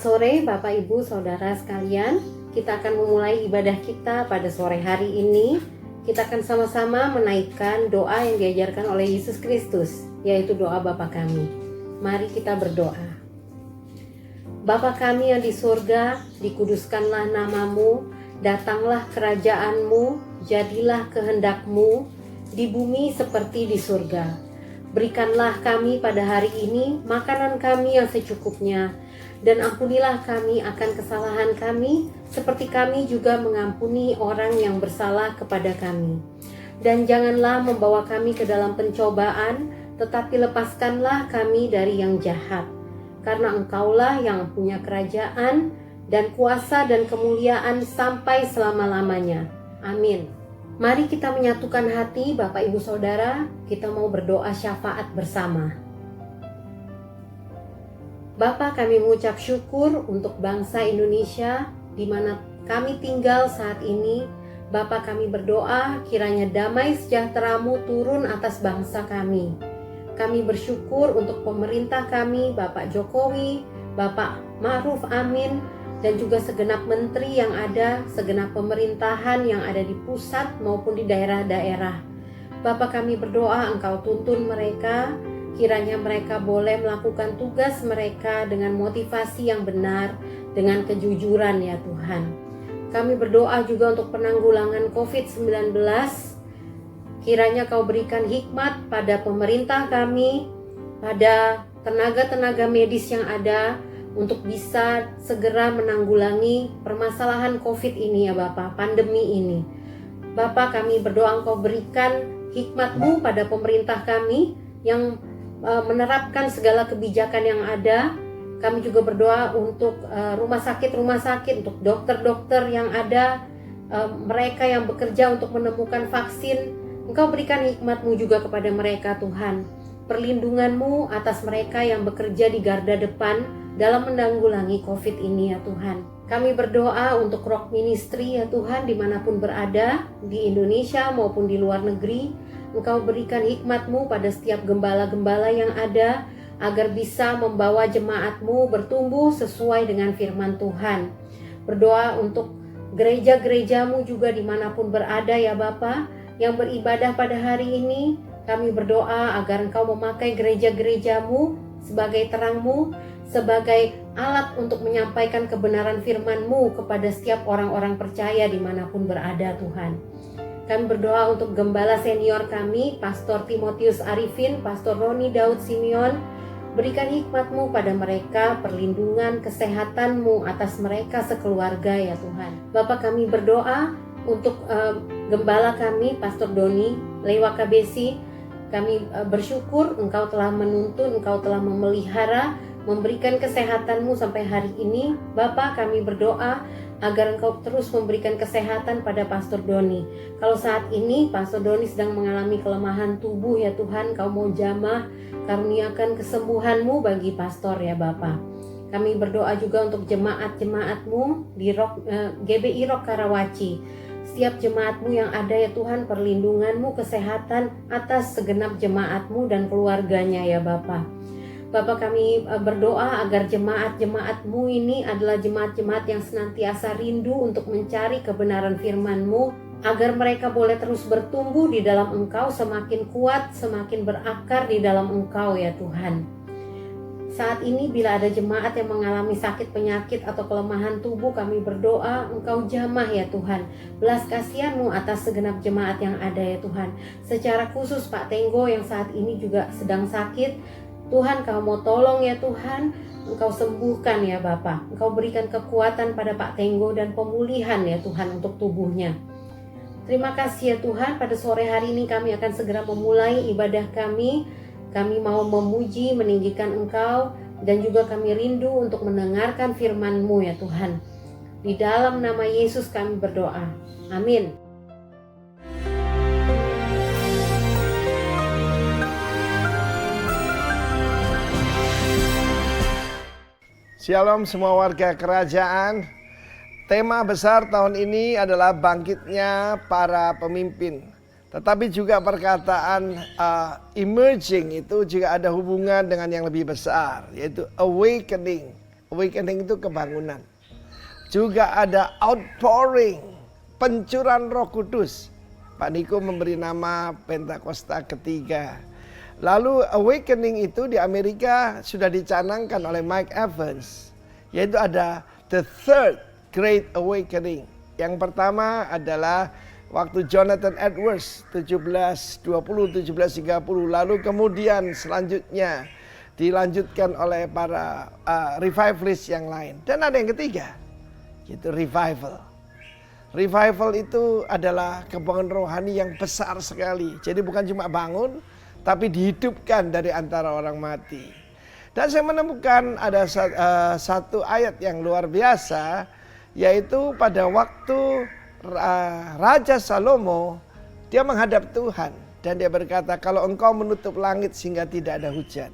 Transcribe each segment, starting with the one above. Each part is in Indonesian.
sore Bapak Ibu Saudara sekalian. Kita akan memulai ibadah kita pada sore hari ini. Kita akan sama-sama menaikkan doa yang diajarkan oleh Yesus Kristus, yaitu doa Bapa kami. Mari kita berdoa. Bapa kami yang di surga, dikuduskanlah namamu, datanglah kerajaanmu, jadilah kehendakmu di bumi seperti di surga. Berikanlah kami pada hari ini makanan kami yang secukupnya, dan ampunilah kami akan kesalahan kami, seperti kami juga mengampuni orang yang bersalah kepada kami. Dan janganlah membawa kami ke dalam pencobaan, tetapi lepaskanlah kami dari yang jahat. Karena Engkaulah yang punya kerajaan, dan kuasa dan kemuliaan sampai selama-lamanya. Amin. Mari kita menyatukan hati Bapak Ibu Saudara, kita mau berdoa syafaat bersama. Bapa, kami mengucap syukur untuk bangsa Indonesia di mana kami tinggal saat ini. Bapa, kami berdoa kiranya damai sejahtera-Mu turun atas bangsa kami. Kami bersyukur untuk pemerintah kami, Bapak Jokowi, Bapak Ma'ruf Amin, dan juga segenap menteri yang ada, segenap pemerintahan yang ada di pusat maupun di daerah-daerah. Bapa, kami berdoa Engkau tuntun mereka, kiranya mereka boleh melakukan tugas mereka dengan motivasi yang benar, dengan kejujuran ya Tuhan. Kami berdoa juga untuk penanggulangan COVID-19. Kiranya Kau berikan hikmat pada pemerintah kami, pada tenaga-tenaga medis yang ada, untuk bisa segera menanggulangi permasalahan COVID ini ya Bapak, pandemi ini. Bapak, kami berdoa Engkau berikan hikmat-Mu pada pemerintah kami yang menerapkan segala kebijakan yang ada. Kami juga berdoa untuk rumah sakit, untuk dokter-dokter yang ada, mereka yang bekerja untuk menemukan vaksin. Engkau berikan hikmat-Mu juga kepada mereka Tuhan. Perlindungan-Mu atas mereka yang bekerja di garda depan dalam menanggulangi COVID ini ya Tuhan. Kami berdoa untuk Rock Ministry ya Tuhan, dimanapun berada, di Indonesia maupun di luar negeri. Engkau berikan hikmat-Mu pada setiap gembala-gembala yang ada, agar bisa membawa jemaat-Mu bertumbuh sesuai dengan firman Tuhan. Berdoa untuk gereja-gereja-Mu juga dimanapun berada ya Bapa, yang beribadah pada hari ini. Kami berdoa agar Engkau memakai gereja-gereja-Mu sebagai terang-Mu, sebagai alat untuk menyampaikan kebenaran firman-Mu kepada setiap orang-orang percaya dimanapun berada Tuhan. Kami berdoa untuk gembala senior kami, Pastor Timotius Arifin, Pastor Roni Daud Simeon. Berikan hikmat-Mu pada mereka, perlindungan, kesehatan-Mu atas mereka sekeluarga ya Tuhan. Bapa, kami berdoa untuk gembala kami, Pastor Doni Lewaka Besi. Kami bersyukur Engkau telah menuntun, Engkau telah memelihara, memberikan kesehatan-Mu sampai hari ini. Bapa, kami berdoa agar Engkau terus memberikan kesehatan pada Pastor Doni. Kalau saat ini Pastor Doni sedang mengalami kelemahan tubuh ya Tuhan, Kau mau jamah, karuniakan kesembuhan-Mu bagi Pastor ya Bapa. Kami berdoa juga untuk jemaat-jemaat-Mu di GBI Rock Karawaci. Setiap jemaat-Mu yang ada ya Tuhan, perlindungan-Mu, kesehatan atas segenap jemaat-Mu dan keluarganya ya Bapa. Bapa, kami berdoa agar jemaat-jemaat-Mu ini adalah jemaat-jemaat yang senantiasa rindu untuk mencari kebenaran firman-Mu, agar mereka boleh terus bertumbuh di dalam Engkau, semakin kuat, semakin berakar di dalam Engkau ya Tuhan. Saat ini bila ada jemaat yang mengalami sakit penyakit atau kelemahan tubuh, kami berdoa Engkau jamah ya Tuhan. Belas kasihan-Mu atas segenap jemaat yang ada ya Tuhan. Secara khusus Pak Tenggo yang saat ini juga sedang sakit, Tuhan Kau mau tolong ya Tuhan, Engkau sembuhkan ya Bapa. Engkau berikan kekuatan pada Pak Tenggo dan pemulihan ya Tuhan untuk tubuhnya. Terima kasih ya Tuhan, pada sore hari ini kami akan segera memulai ibadah kami. Kami mau memuji, meninggikan Engkau, dan juga kami rindu untuk mendengarkan firman-Mu ya Tuhan. Di dalam nama Yesus kami berdoa. Amin. Shalom semua warga kerajaan. Tema besar tahun ini adalah bangkitnya para pemimpin. Tetapi juga perkataan emerging itu juga ada hubungan dengan yang lebih besar, yaitu awakening Awakening itu kebangunan. Juga ada outpouring, pencurahan Roh Kudus. Pak Niko memberi nama Pentakosta ketiga. Lalu awakening itu di Amerika sudah dicanangkan oleh Mike Evans. Yaitu ada the third great awakening. Yang pertama adalah waktu Jonathan Edwards 1720-1730. Lalu kemudian selanjutnya dilanjutkan oleh para revivalist yang lain. Dan ada yang ketiga, yaitu revival. Revival itu adalah kebangkitan rohani yang besar sekali. Jadi bukan cuma bangun, tapi dihidupkan dari antara orang mati. Dan saya menemukan ada satu ayat yang luar biasa, yaitu pada waktu Raja Salomo, dia menghadap Tuhan. Dan dia berkata, kalau engkau menutup langit sehingga tidak ada hujan.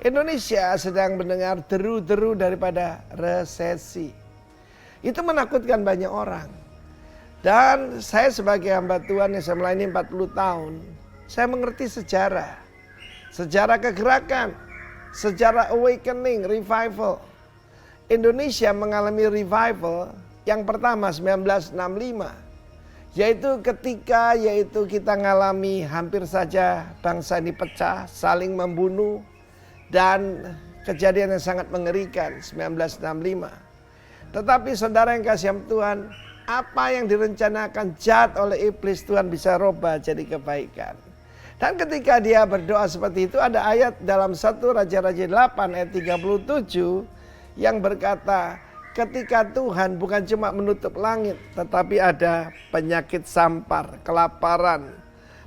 Indonesia sedang mendengar deru-deru daripada resesi. Itu menakutkan banyak orang. Dan saya sebagai hamba Tuhan yang saya melayani 40 tahun, saya mengerti sejarah. Sejarah kegerakan, sejarah awakening, revival. Indonesia mengalami revival yang pertama 1965. Yaitu ketika kita mengalami hampir saja bangsa ini pecah, saling membunuh. Dan kejadian yang sangat mengerikan 1965. Tetapi saudara yang kasih Tuhan, apa yang direncanakan jahat oleh iblis Tuhan bisa rubah jadi kebaikan. Dan ketika dia berdoa seperti itu, ada ayat dalam 1 Raja-Raja 8 ayat 37 yang berkata, ketika Tuhan bukan cuma menutup langit, tetapi ada penyakit sampar, kelaparan,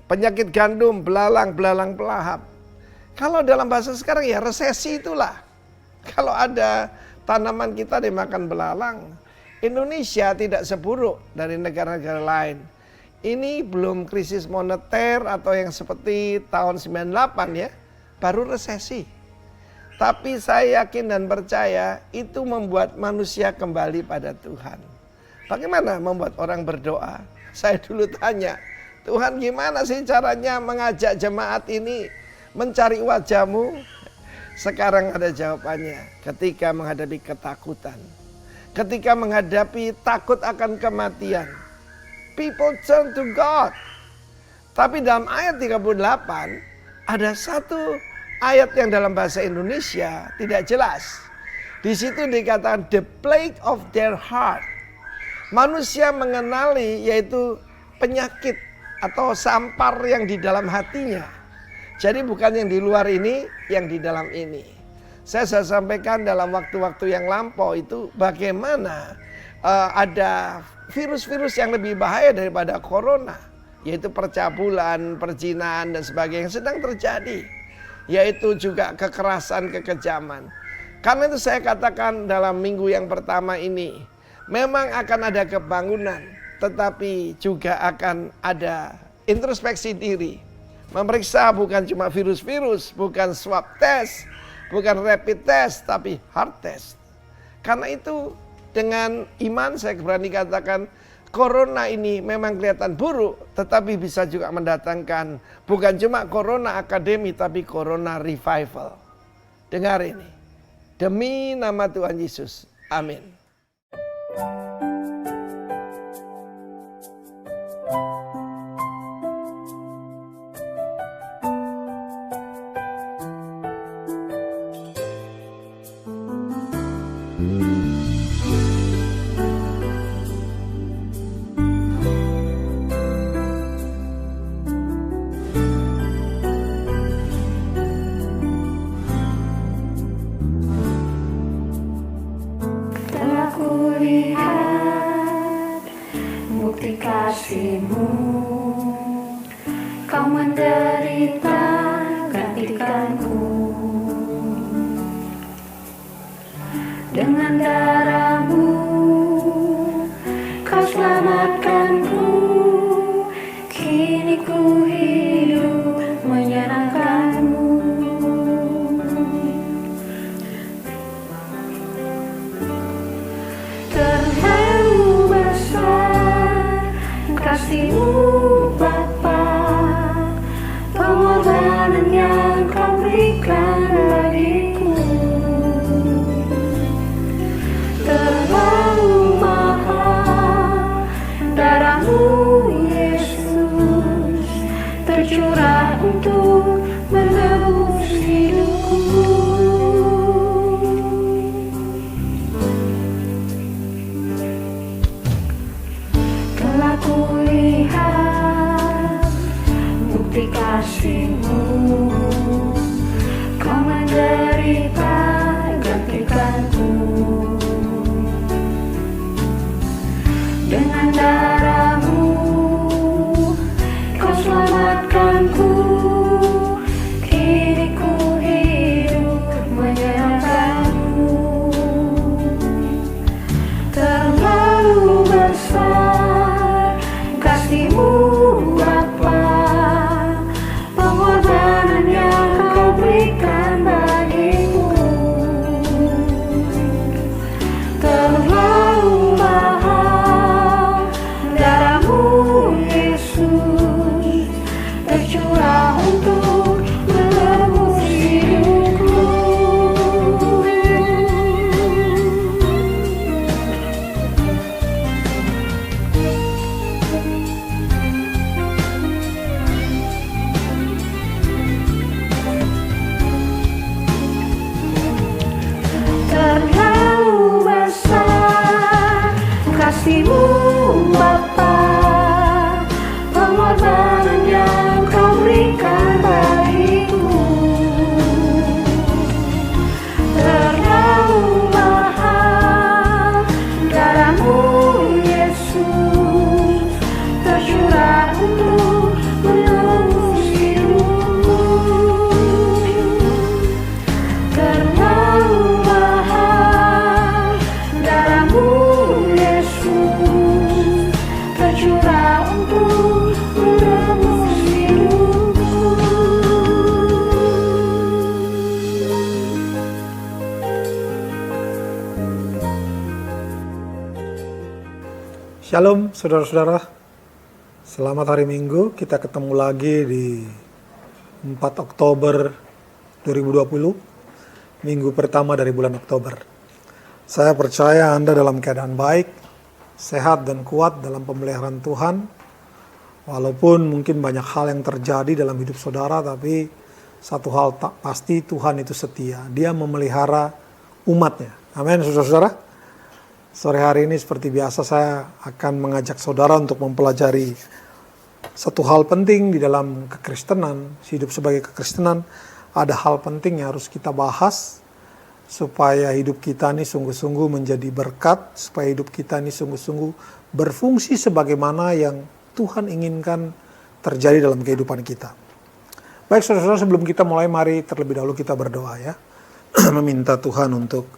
penyakit gandum, belalang pelahap. Kalau dalam bahasa sekarang ya resesi itulah. Kalau ada tanaman kita dimakan belalang, Indonesia tidak seburuk dari negara-negara lain. Ini belum krisis moneter atau yang seperti tahun 98 ya, baru resesi. Tapi saya yakin dan percaya itu membuat manusia kembali pada Tuhan. Bagaimana membuat orang berdoa? Saya dulu tanya, Tuhan gimana sih caranya mengajak jemaat ini mencari wajah-Mu? Sekarang ada jawabannya, ketika menghadapi ketakutan. Ketika menghadapi takut akan kematian, people turn to God. Tapi dalam ayat 38 ada satu ayat yang dalam bahasa Indonesia tidak jelas. Di situ dikatakan the plague of their heart. Manusia mengenali yaitu penyakit atau sampar yang di dalam hatinya. Jadi bukan yang di luar ini, yang di dalam ini. Saya sampaikan dalam waktu-waktu yang lampau itu bagaimana ada virus-virus yang lebih bahaya daripada corona. Yaitu percabulan, perzinahan dan sebagainya yang sedang terjadi. Yaitu juga kekerasan, kekejaman. Karena itu saya katakan dalam minggu yang pertama ini, memang akan ada kebangunan, tetapi juga akan ada introspeksi diri. Memeriksa bukan cuma virus-virus, bukan swab test, bukan rapid test, tapi hard test. Karena itu dengan iman saya berani katakan corona ini memang kelihatan buruk, tetapi bisa juga mendatangkan bukan cuma corona akademi, tapi corona revival. Dengar ini. Demi nama Tuhan Yesus. Amin. Kulihat bukti kasih-Mu, Kau menderita gantikanku. Dengan darah-Mu Kau selamatkanku. Kini ku hidup menyenangkan-Mu. Terlalu besar kasih-Mu Bapa, pengorbanan yang Kau berikan bagiku. ganti kasih-Mu. Kau menderita gantikanku. Dengan darah-Mu Kau selamatkanku. Kini ku hidup menyenangkan-Mu. Terlalu besar kasih-Mu Bapa, pengorbanan yang Kau berikan bagiku. Terlalu mahal darah-Mu Yesus, tercurah untuk menebus hidupku. Terlalu besar kasih-Mu Bapa, pengorbanan yang Kau berikan bagiku. Terlalu mahal darah-Mu Yesus, tercurah untuk menebus hidupku. Terlalu mahal darah-Mu Yesus, tercurah untuk menebus hidupku. Shalom saudara-saudara, selamat hari Minggu. Kita ketemu lagi di 4 Oktober 2020, minggu pertama dari bulan Oktober. Saya percaya Anda dalam keadaan baik, sehat dan kuat dalam pemeliharaan Tuhan. Walaupun mungkin banyak hal yang terjadi dalam hidup saudara, tapi satu hal tak pasti, Tuhan itu setia. Dia memelihara umatnya. Amin saudara-saudara. Sore hari ini seperti biasa saya akan mengajak saudara untuk mempelajari satu hal penting di dalam kekristenan, hidup sebagai kekristenan. Ada hal penting yang harus kita bahas supaya hidup kita ini sungguh-sungguh menjadi berkat, supaya hidup kita ini sungguh-sungguh berfungsi sebagaimana yang Tuhan inginkan terjadi dalam kehidupan kita. Baik saudara-saudara, sebelum kita mulai, mari terlebih dahulu kita berdoa ya. Meminta Tuhan untuk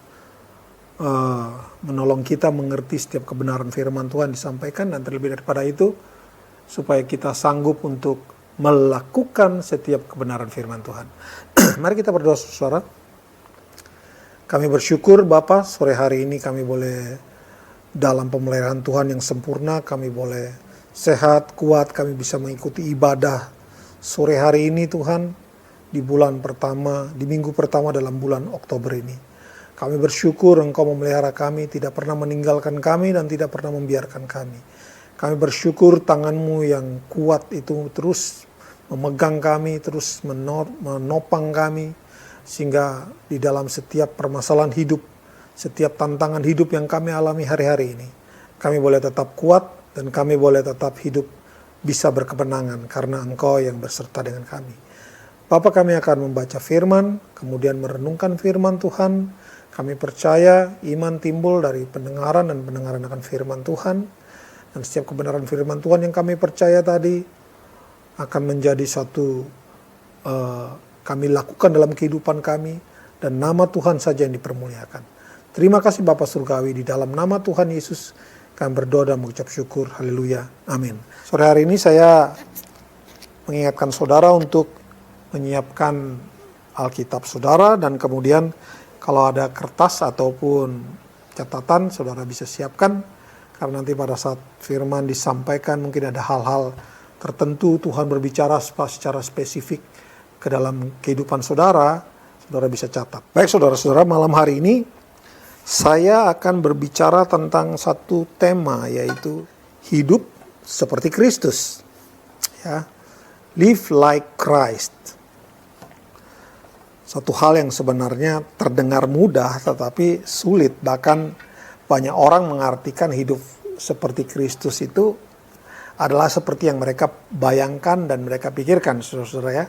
menolong kita mengerti setiap kebenaran firman Tuhan disampaikan, dan terlebih daripada itu supaya kita sanggup untuk melakukan setiap kebenaran firman Tuhan. Mari kita berdoa saudara. Kami bersyukur Bapa, sore hari ini kami boleh dalam pemeliharaan Tuhan yang sempurna, kami boleh sehat, kuat, kami bisa mengikuti ibadah sore hari ini Tuhan, di bulan pertama, di minggu pertama dalam bulan Oktober ini. Kami bersyukur Engkau memelihara kami, tidak pernah meninggalkan kami dan tidak pernah membiarkan kami. Kami bersyukur tangan-Mu yang kuat itu terus memegang kami, terus menopang kami, sehingga di dalam setiap permasalahan hidup, setiap tantangan hidup yang kami alami hari-hari ini, kami boleh tetap kuat dan kami boleh tetap hidup bisa berkemenangan karena Engkau yang berserta dengan kami. Bapa, kami akan membaca firman, kemudian merenungkan firman Tuhan. Kami percaya iman timbul dari pendengaran dan pendengaran akan firman Tuhan. Dan setiap kebenaran firman Tuhan yang kami percaya tadi akan menjadi satu kami lakukan dalam kehidupan kami. Dan nama Tuhan saja yang dipermuliakan. Terima kasih Bapa Surgawi, di dalam nama Tuhan Yesus kami berdoa dan mengucap syukur. Haleluya. Amin. Sore hari ini saya mengingatkan saudara untuk menyiapkan Alkitab saudara, dan kemudian kalau ada kertas ataupun catatan, saudara bisa siapkan. Karena nanti pada saat firman disampaikan, mungkin ada hal-hal tertentu Tuhan berbicara secara spesifik ke dalam kehidupan saudara, saudara bisa catat. Baik saudara-saudara, malam hari ini saya akan berbicara tentang satu tema, yaitu hidup seperti Kristus. Ya, live like Christ. Satu hal yang sebenarnya terdengar mudah tetapi sulit. Bahkan banyak orang mengartikan hidup seperti Kristus itu adalah seperti yang mereka bayangkan dan mereka pikirkan, saudara-saudara ya.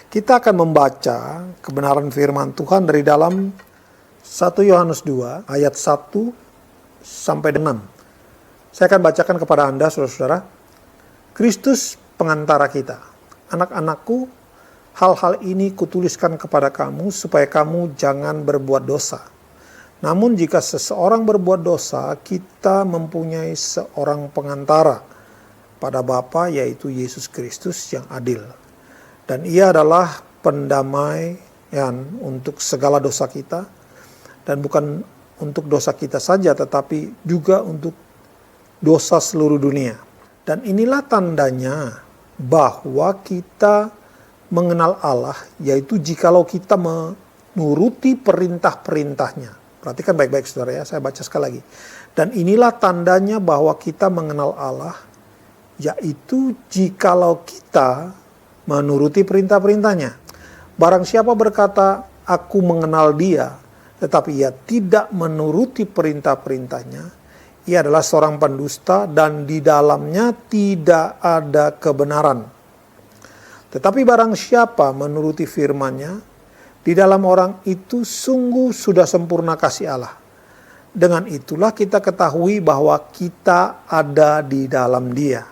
Kita akan membaca kebenaran firman Tuhan dari dalam 1 Yohanes 2 ayat 1 sampai 6. Saya akan bacakan kepada Anda, saudara-saudara. Kristus pengantara kita. Anak-anakku, hal-hal ini kutuliskan kepada kamu supaya kamu jangan berbuat dosa. Namun jika seseorang berbuat dosa, kita mempunyai seorang pengantara pada Bapa, yaitu Yesus Kristus yang adil. Dan ia adalah pendamaian untuk segala dosa kita, dan bukan untuk dosa kita saja, tetapi juga untuk dosa seluruh dunia. Dan inilah tandanya bahwa kita mengenal Allah, yaitu jikalau kita menuruti perintah-perintahnya. Perhatikan baik-baik saudara ya, saya baca sekali lagi. Dan inilah tandanya bahwa kita mengenal Allah, yaitu jikalau kita menuruti perintah-perintahnya. Barang siapa berkata, aku mengenal dia, tetapi ia tidak menuruti perintah-perintahnya, ia adalah seorang pendusta dan di dalamnya tidak ada kebenaran. Tetapi barang siapa menuruti firman-Nya, di dalam orang itu sungguh sudah sempurna kasih Allah. Dengan itulah kita ketahui bahwa kita ada di dalam Dia.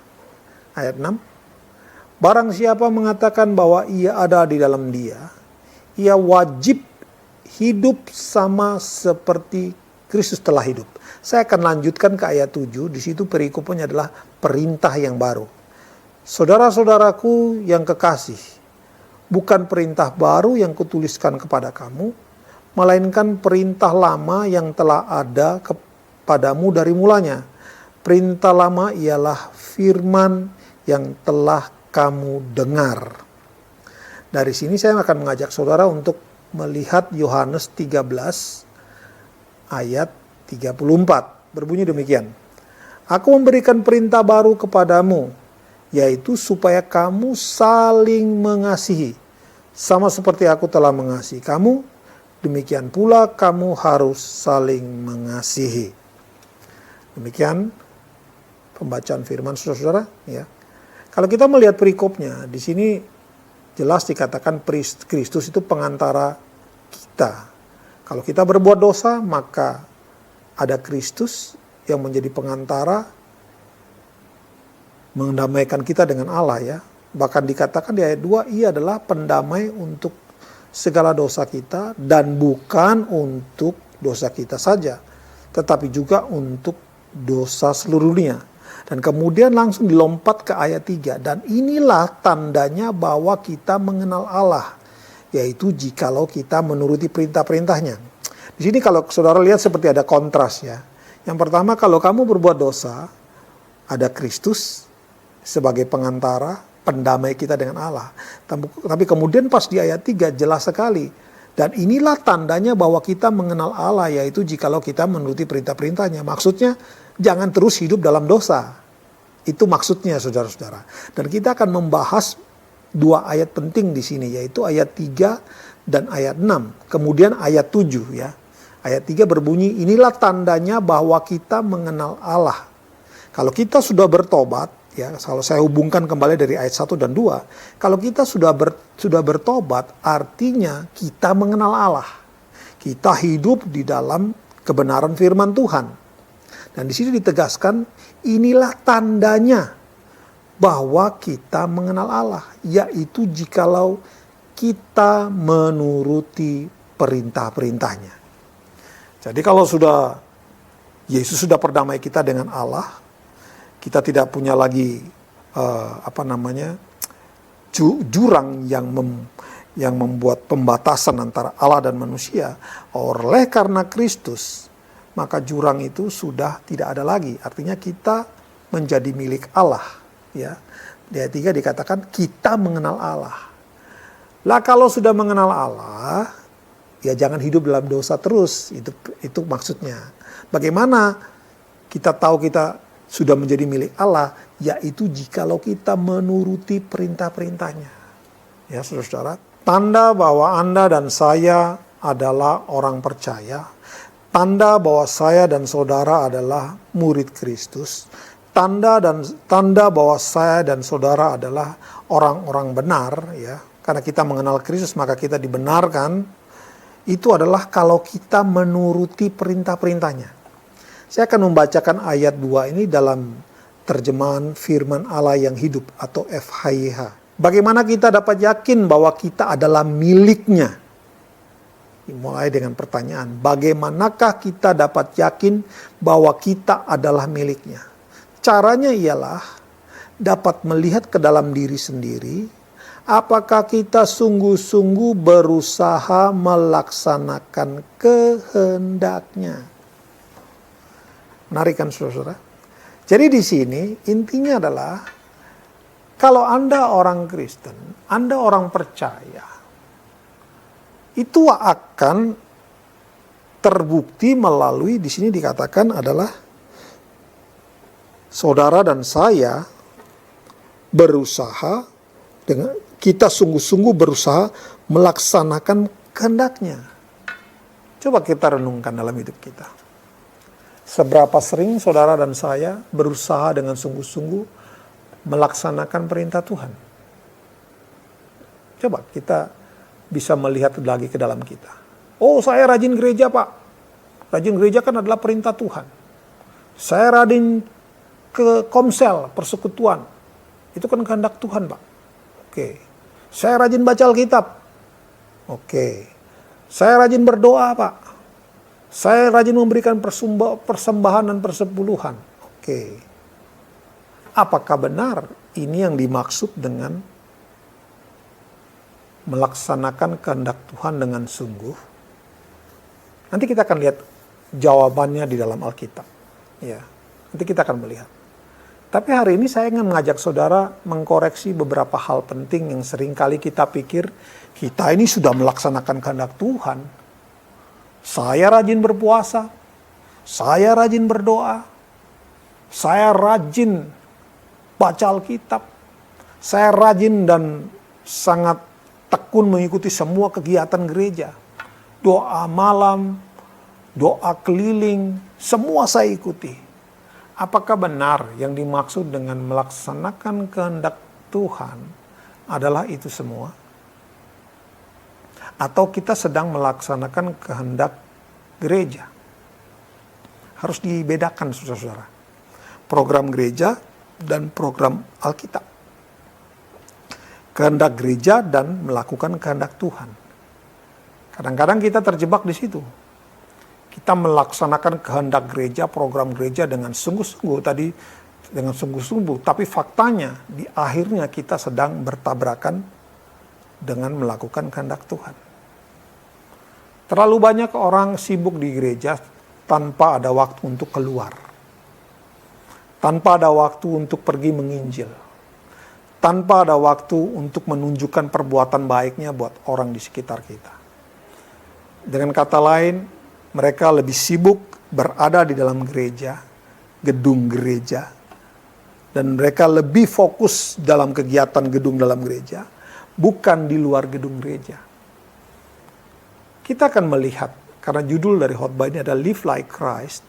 Ayat 6. Barang siapa mengatakan bahwa ia ada di dalam Dia, ia wajib hidup sama seperti Kristus telah hidup. Saya akan lanjutkan ke ayat 7, di situ perikopnya adalah perintah yang baru. Saudara-saudaraku yang kekasih, bukan perintah baru yang kutuliskan kepada kamu, melainkan perintah lama yang telah ada kepadamu dari mulanya. Perintah lama ialah firman yang telah kamu dengar. Dari sini saya akan mengajak saudara untuk melihat Yohanes 13 ayat 34. Berbunyi demikian. Aku memberikan perintah baru kepadamu, yaitu supaya kamu saling mengasihi. Sama seperti aku telah mengasihi kamu, demikian pula kamu harus saling mengasihi. Demikian pembacaan firman saudara-saudara ya. Kalau kita melihat perikopnya, di sini jelas dikatakan Kristus itu pengantara kita. Kalau kita berbuat dosa, maka ada Kristus yang menjadi pengantara mendamaikan kita dengan Allah ya. Bahkan dikatakan di ayat 2, ia adalah pendamai untuk segala dosa kita dan bukan untuk dosa kita saja, tetapi juga untuk dosa seluruh dunia. Dan kemudian langsung dilompat ke ayat 3. Dan inilah tandanya bahwa kita mengenal Allah, yaitu jikalau kita menuruti perintah-perintahnya. Di sini kalau saudara lihat seperti ada kontras ya. Yang pertama, kalau kamu berbuat dosa, ada Kristus sebagai pengantara, pendamai kita dengan Allah. Tapi kemudian pas di ayat 3 jelas sekali. Dan inilah tandanya bahwa kita mengenal Allah, yaitu jikalau kita menuruti perintah-perintahnya. Maksudnya, jangan terus hidup dalam dosa. Itu maksudnya saudara-saudara. Dan kita akan membahas dua ayat penting di sini, yaitu ayat 3 dan ayat 6. Kemudian ayat 7 ya. Ayat 3 berbunyi, inilah tandanya bahwa kita mengenal Allah. Kalau kita sudah bertobat, ya, kalau saya hubungkan kembali dari ayat 1 dan 2, kalau kita sudah bertobat, artinya kita mengenal Allah. Kita hidup di dalam kebenaran firman Tuhan. Dan di sini ditegaskan, inilah tandanya bahwa kita mengenal Allah, yaitu jikalau kita menuruti perintah-perintahnya. Jadi kalau Yesus sudah perdamai kita dengan Allah, kita tidak punya lagi jurang yang membuat pembatasan antara Allah dan manusia. Oleh karena Kristus, maka jurang itu sudah tidak ada lagi. Artinya kita menjadi milik Allah. Ya. Di ayat 3 dikatakan kita mengenal Allah. Lah kalau sudah mengenal Allah, ya jangan hidup dalam dosa terus. Itu maksudnya. Bagaimana kita tahu kita sudah menjadi milik Allah, yaitu jikalau kita menuruti perintah-perintahnya. Ya saudara-saudara, tanda bahwa Anda dan saya adalah orang percaya, tanda bahwa saya dan saudara adalah murid Kristus, tanda bahwa saya dan saudara adalah orang-orang benar, ya, karena kita mengenal Kristus maka kita dibenarkan, itu adalah kalau kita menuruti perintah-perintahnya. Saya akan membacakan ayat 2 ini dalam terjemahan firman Allah yang hidup atau FHYH. Bagaimana kita dapat yakin bahwa kita adalah miliknya? Mulai dengan pertanyaan, bagaimanakah kita dapat yakin bahwa kita adalah miliknya? Caranya ialah dapat melihat ke dalam diri sendiri, apakah kita sungguh-sungguh berusaha melaksanakan kehendaknya. Menarik kan saudara-saudara? Jadi di sini intinya adalah kalau Anda orang Kristen, Anda orang percaya, itu akan terbukti melalui di sini dikatakan adalah saudara dan saya berusaha dengan kita sungguh-sungguh berusaha melaksanakan kehendaknya. Coba kita renungkan dalam hidup kita. Seberapa sering saudara dan saya berusaha dengan sungguh-sungguh melaksanakan perintah Tuhan? Coba kita bisa melihat lagi ke dalam kita. Oh, saya rajin gereja, Pak. Rajin gereja kan adalah perintah Tuhan. Saya rajin ke komsel, persekutuan. Itu kan kehendak Tuhan, Pak. Oke. Saya rajin baca Alkitab. Oke. Saya rajin berdoa, Pak. Saya rajin memberikan persembahan dan persepuluhan. Oke. Apakah benar ini yang dimaksud dengan melaksanakan kehendak Tuhan dengan sungguh? Nanti kita akan lihat jawabannya di dalam Alkitab. Ya, nanti kita akan melihat. Tapi hari ini saya ingin mengajak saudara mengkoreksi beberapa hal penting yang seringkali kita pikir kita ini sudah melaksanakan kehendak Tuhan. Saya rajin berpuasa, saya rajin berdoa, saya rajin baca Alkitab, saya rajin dan sangat tekun mengikuti semua kegiatan gereja. Doa malam, doa keliling, semua saya ikuti. Apakah benar yang dimaksud dengan melaksanakan kehendak Tuhan adalah itu semua? Atau kita sedang melaksanakan kehendak gereja? Harus dibedakan saudara-saudara. Program gereja dan program Alkitab. Kehendak gereja dan melakukan kehendak Tuhan. Kadang-kadang kita terjebak di situ. Kita melaksanakan kehendak gereja, program gereja dengan sungguh-sungguh tadi, dengan sungguh-sungguh. Tapi faktanya di akhirnya kita sedang bertabrakan dengan melakukan kehendak Tuhan. Terlalu banyak orang sibuk di gereja tanpa ada waktu untuk keluar. Tanpa ada waktu untuk pergi menginjil. Tanpa ada waktu untuk menunjukkan perbuatan baiknya buat orang di sekitar kita. Dengan kata lain, mereka lebih sibuk berada di dalam gereja, gedung gereja, dan mereka lebih fokus dalam kegiatan gedung dalam gereja, bukan di luar gedung gereja. Kita akan melihat, karena judul dari khotbah ini adalah Live Like Christ,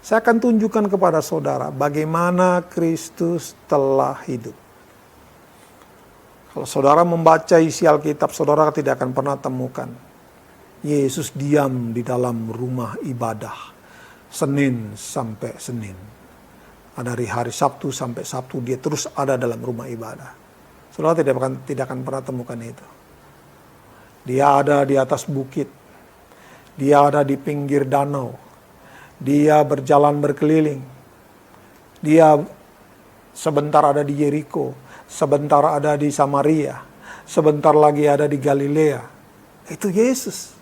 saya akan tunjukkan kepada saudara bagaimana Kristus telah hidup. Kalau saudara membaca isi Alkitab, saudara tidak akan pernah temukan Yesus diam di dalam rumah ibadah Senin sampai Senin. Dari hari Sabtu sampai Sabtu dia terus ada dalam rumah ibadah. Saudara tidak akan pernah temukan itu. Dia ada di atas bukit. Dia ada di pinggir danau. Dia berjalan berkeliling. Dia sebentar ada di Yeriko. Sebentar ada di Samaria. Sebentar lagi ada di Galilea. Itu Yesus.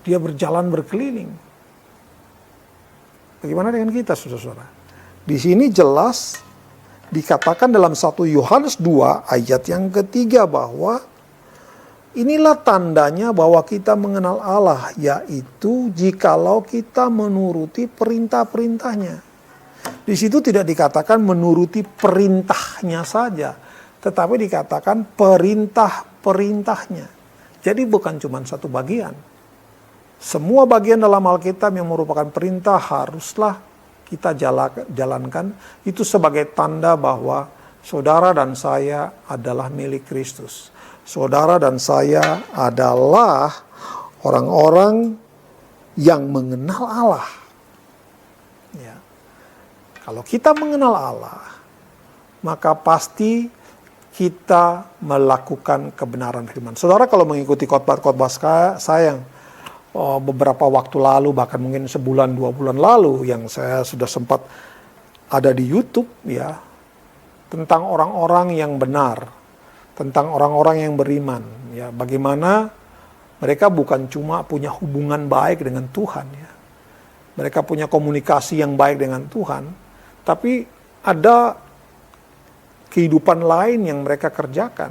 Dia berjalan berkeliling. Bagaimana dengan kita, saudara-saudara? Di sini jelas dikatakan dalam 1 Yohanes 2 ayat yang ketiga bahwa inilah tandanya bahwa kita mengenal Allah, yaitu jikalau kita menuruti perintah-perintahnya. Di situ tidak dikatakan menuruti perintahnya saja, tetapi dikatakan perintah-perintahnya. Jadi bukan cuma satu bagian. Semua bagian dalam Alkitab yang merupakan perintah haruslah kita jalankan itu sebagai tanda bahwa saudara dan saya adalah milik Kristus. Saudara dan saya adalah orang-orang yang mengenal Allah. Ya. Kalau kita mengenal Allah, maka pasti kita melakukan kebenaran firman. Saudara kalau mengikuti khotbah-khotbah saya yang beberapa waktu lalu, bahkan mungkin sebulan 2 bulan lalu yang saya sudah sempat ada di YouTube ya, tentang orang-orang yang benar, tentang orang-orang yang beriman ya, bagaimana mereka bukan cuma punya hubungan baik dengan Tuhan ya. Mereka punya komunikasi yang baik dengan Tuhan, tapi ada kehidupan lain yang mereka kerjakan.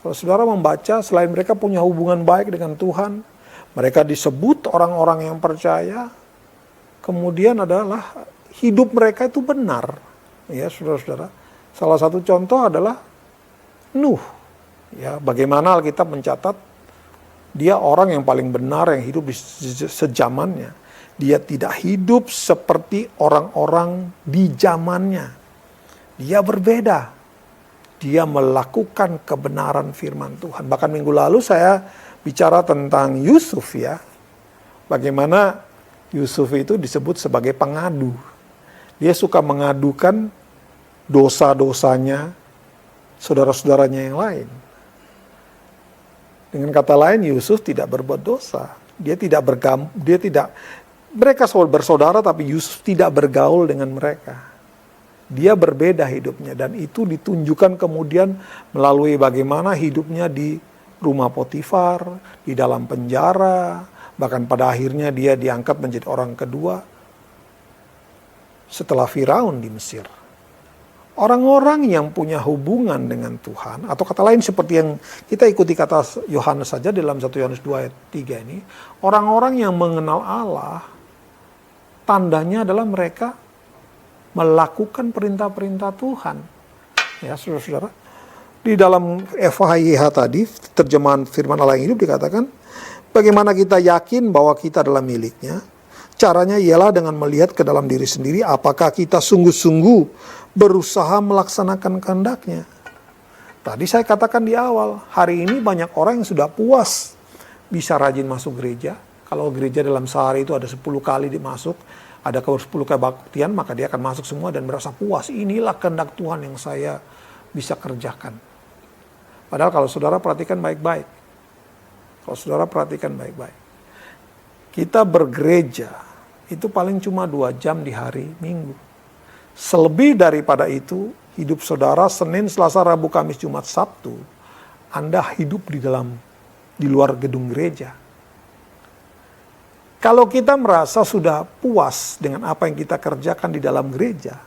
Kalau saudara membaca, selain mereka punya hubungan baik dengan Tuhan, mereka disebut orang-orang yang percaya, kemudian adalah hidup mereka itu benar. Ya, saudara-saudara. Salah satu contoh adalah Nuh. Ya, bagaimana Alkitab mencatat dia orang yang paling benar yang hidup di sejamannya. Dia tidak hidup seperti orang-orang di zamannya. Dia berbeda. Dia melakukan kebenaran firman Tuhan. Bahkan minggu lalu saya bicara tentang Yusuf ya. Bagaimana Yusuf itu disebut sebagai pengadu. Dia suka mengadukan dosa-dosanya saudara-saudaranya yang lain. Dengan kata lain, Yusuf tidak berbuat dosa. Mereka bersaudara tapi Yusuf tidak bergaul dengan mereka. Dia berbeda hidupnya dan itu ditunjukkan kemudian melalui bagaimana hidupnya di rumah Potifar, di dalam penjara, bahkan pada akhirnya dia diangkat menjadi orang kedua setelah Firaun di Mesir. Orang-orang yang punya hubungan dengan Tuhan, atau kata lain seperti yang kita ikuti kata Yohanes saja dalam 1 Yohanes 2 ayat 3 ini, orang-orang yang mengenal Allah, tandanya adalah mereka melakukan perintah-perintah Tuhan. Ya, saudara-saudara. Di dalam FHIH tadi, terjemahan firman Allah yang hidup dikatakan, bagaimana kita yakin bahwa kita adalah miliknya? Caranya ialah dengan melihat ke dalam diri sendiri, apakah kita sungguh-sungguh berusaha melaksanakan kehendaknya. Tadi saya katakan di awal, hari ini banyak orang yang sudah puas bisa rajin masuk gereja. Kalau gereja dalam sehari itu ada 10 kali dimasuk, ada 10 kebaktian, maka dia akan masuk semua dan merasa puas. Inilah kehendak Tuhan yang saya bisa kerjakan. Padahal kalau saudara perhatikan baik-baik. Kita bergereja itu paling cuma 2 jam di hari Minggu. Selebih daripada itu, hidup saudara Senin, Selasa, Rabu, Kamis, Jumat, Sabtu, Anda hidup di luar gedung gereja. Kalau kita merasa sudah puas dengan apa yang kita kerjakan di dalam gereja,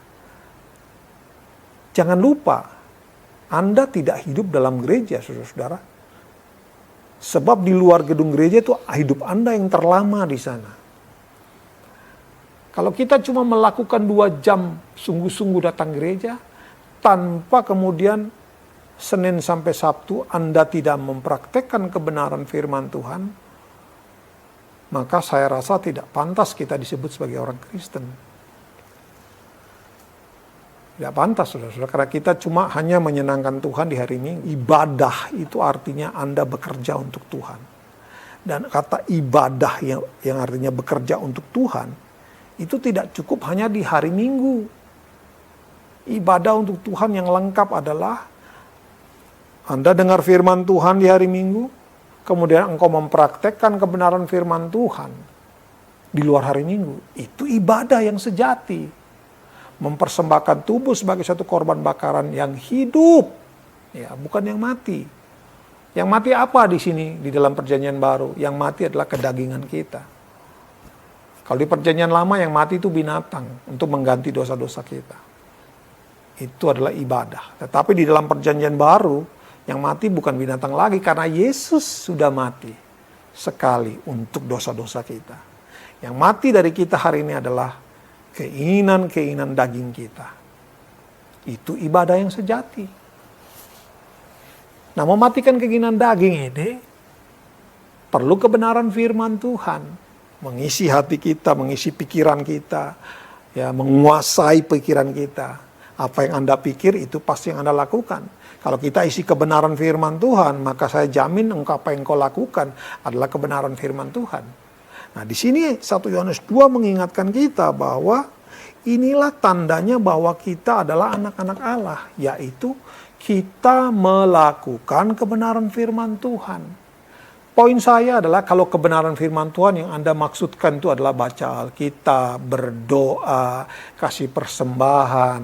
jangan lupa, Anda tidak hidup dalam gereja, saudara-saudara. Sebab di luar gedung gereja itu hidup Anda yang terlama di sana. Kalau kita cuma melakukan 2 jam sungguh-sungguh datang gereja, tanpa kemudian Senin sampai Sabtu Anda tidak mempraktekkan kebenaran firman Tuhan, maka saya rasa tidak pantas kita disebut sebagai orang Kristen. Tidak pantas, saudara-saudara, karena kita cuma hanya menyenangkan Tuhan di hari Minggu. Ibadah itu artinya Anda bekerja untuk Tuhan. Dan kata ibadah yang artinya bekerja untuk Tuhan, itu tidak cukup hanya di hari Minggu. Ibadah untuk Tuhan yang lengkap adalah Anda dengar firman Tuhan di hari Minggu, kemudian engkau mempraktekkan kebenaran firman Tuhan di luar hari Minggu. Itu ibadah yang sejati. Mempersembahkan tubuh sebagai satu korban bakaran yang hidup, ya, bukan yang mati. Yang mati apa di sini di dalam perjanjian baru? Yang mati adalah kedagingan kita. Kalau di perjanjian lama yang mati itu binatang untuk mengganti dosa-dosa kita. Itu adalah ibadah. Tetapi di dalam perjanjian baru yang mati bukan binatang lagi karena Yesus sudah mati sekali untuk dosa-dosa kita. Yang mati dari kita hari ini adalah keinginan-keinginan daging kita. Itu ibadah yang sejati. Nah, mematikan keinginan daging ini perlu kebenaran firman Tuhan. Mengisi hati kita, mengisi pikiran kita. ya, menguasai pikiran kita. Apa yang Anda pikir itu pasti yang Anda lakukan. Kalau kita isi kebenaran firman Tuhan, maka saya jamin apa yang kau lakukan adalah kebenaran firman Tuhan. Nah, di sini 1 Yohanes 2 mengingatkan kita bahwa inilah tandanya bahwa kita adalah anak-anak Allah, yaitu kita melakukan kebenaran firman Tuhan. Poin saya adalah kalau kebenaran firman Tuhan yang Anda maksudkan itu adalah baca Alkitab, berdoa, kasih persembahan,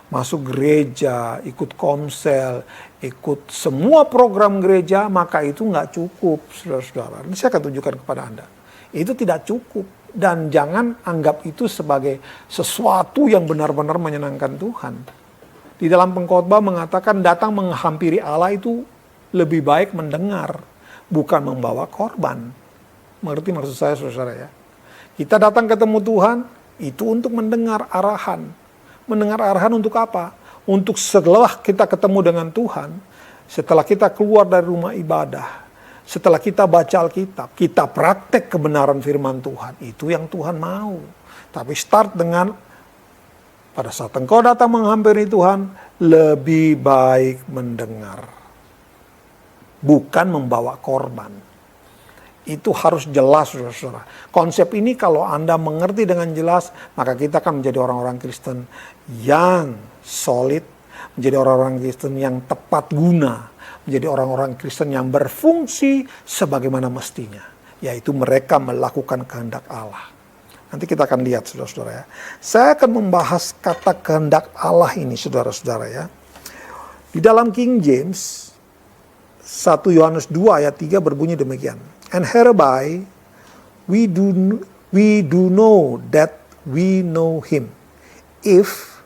masuk gereja, ikut komsel, ikut semua program gereja, maka itu nggak cukup, saudara-saudara. Ini saya akan tunjukkan kepada Anda. Itu tidak cukup. Dan jangan anggap itu sebagai sesuatu yang benar-benar menyenangkan Tuhan. Di dalam pengkhotbah mengatakan datang menghampiri Allah itu lebih baik mendengar, bukan membawa korban. Mengerti maksud saya, saudara ya? Kita datang ketemu Tuhan, itu untuk mendengar arahan. Mendengar arahan untuk apa? Untuk setelah kita ketemu dengan Tuhan, setelah kita keluar dari rumah ibadah, setelah kita baca Alkitab, kita praktek kebenaran firman Tuhan. Itu yang Tuhan mau. Tapi start dengan, pada saat engkau datang menghampiri Tuhan, lebih baik mendengar. Bukan membawa korban. Itu harus jelas, saudara-saudara. Konsep ini kalau Anda mengerti dengan jelas, maka kita akan menjadi orang-orang Kristen yang solid, menjadi orang-orang Kristen yang tepat guna, menjadi orang-orang Kristen yang berfungsi sebagaimana mestinya, yaitu mereka melakukan kehendak Allah. Nanti kita akan lihat, saudara-saudara ya. Saya akan membahas kata kehendak Allah ini, saudara-saudara ya. Di dalam King James, 1 Yohanes 2 ayat 3 berbunyi demikian. And hereby we do know that we know him, if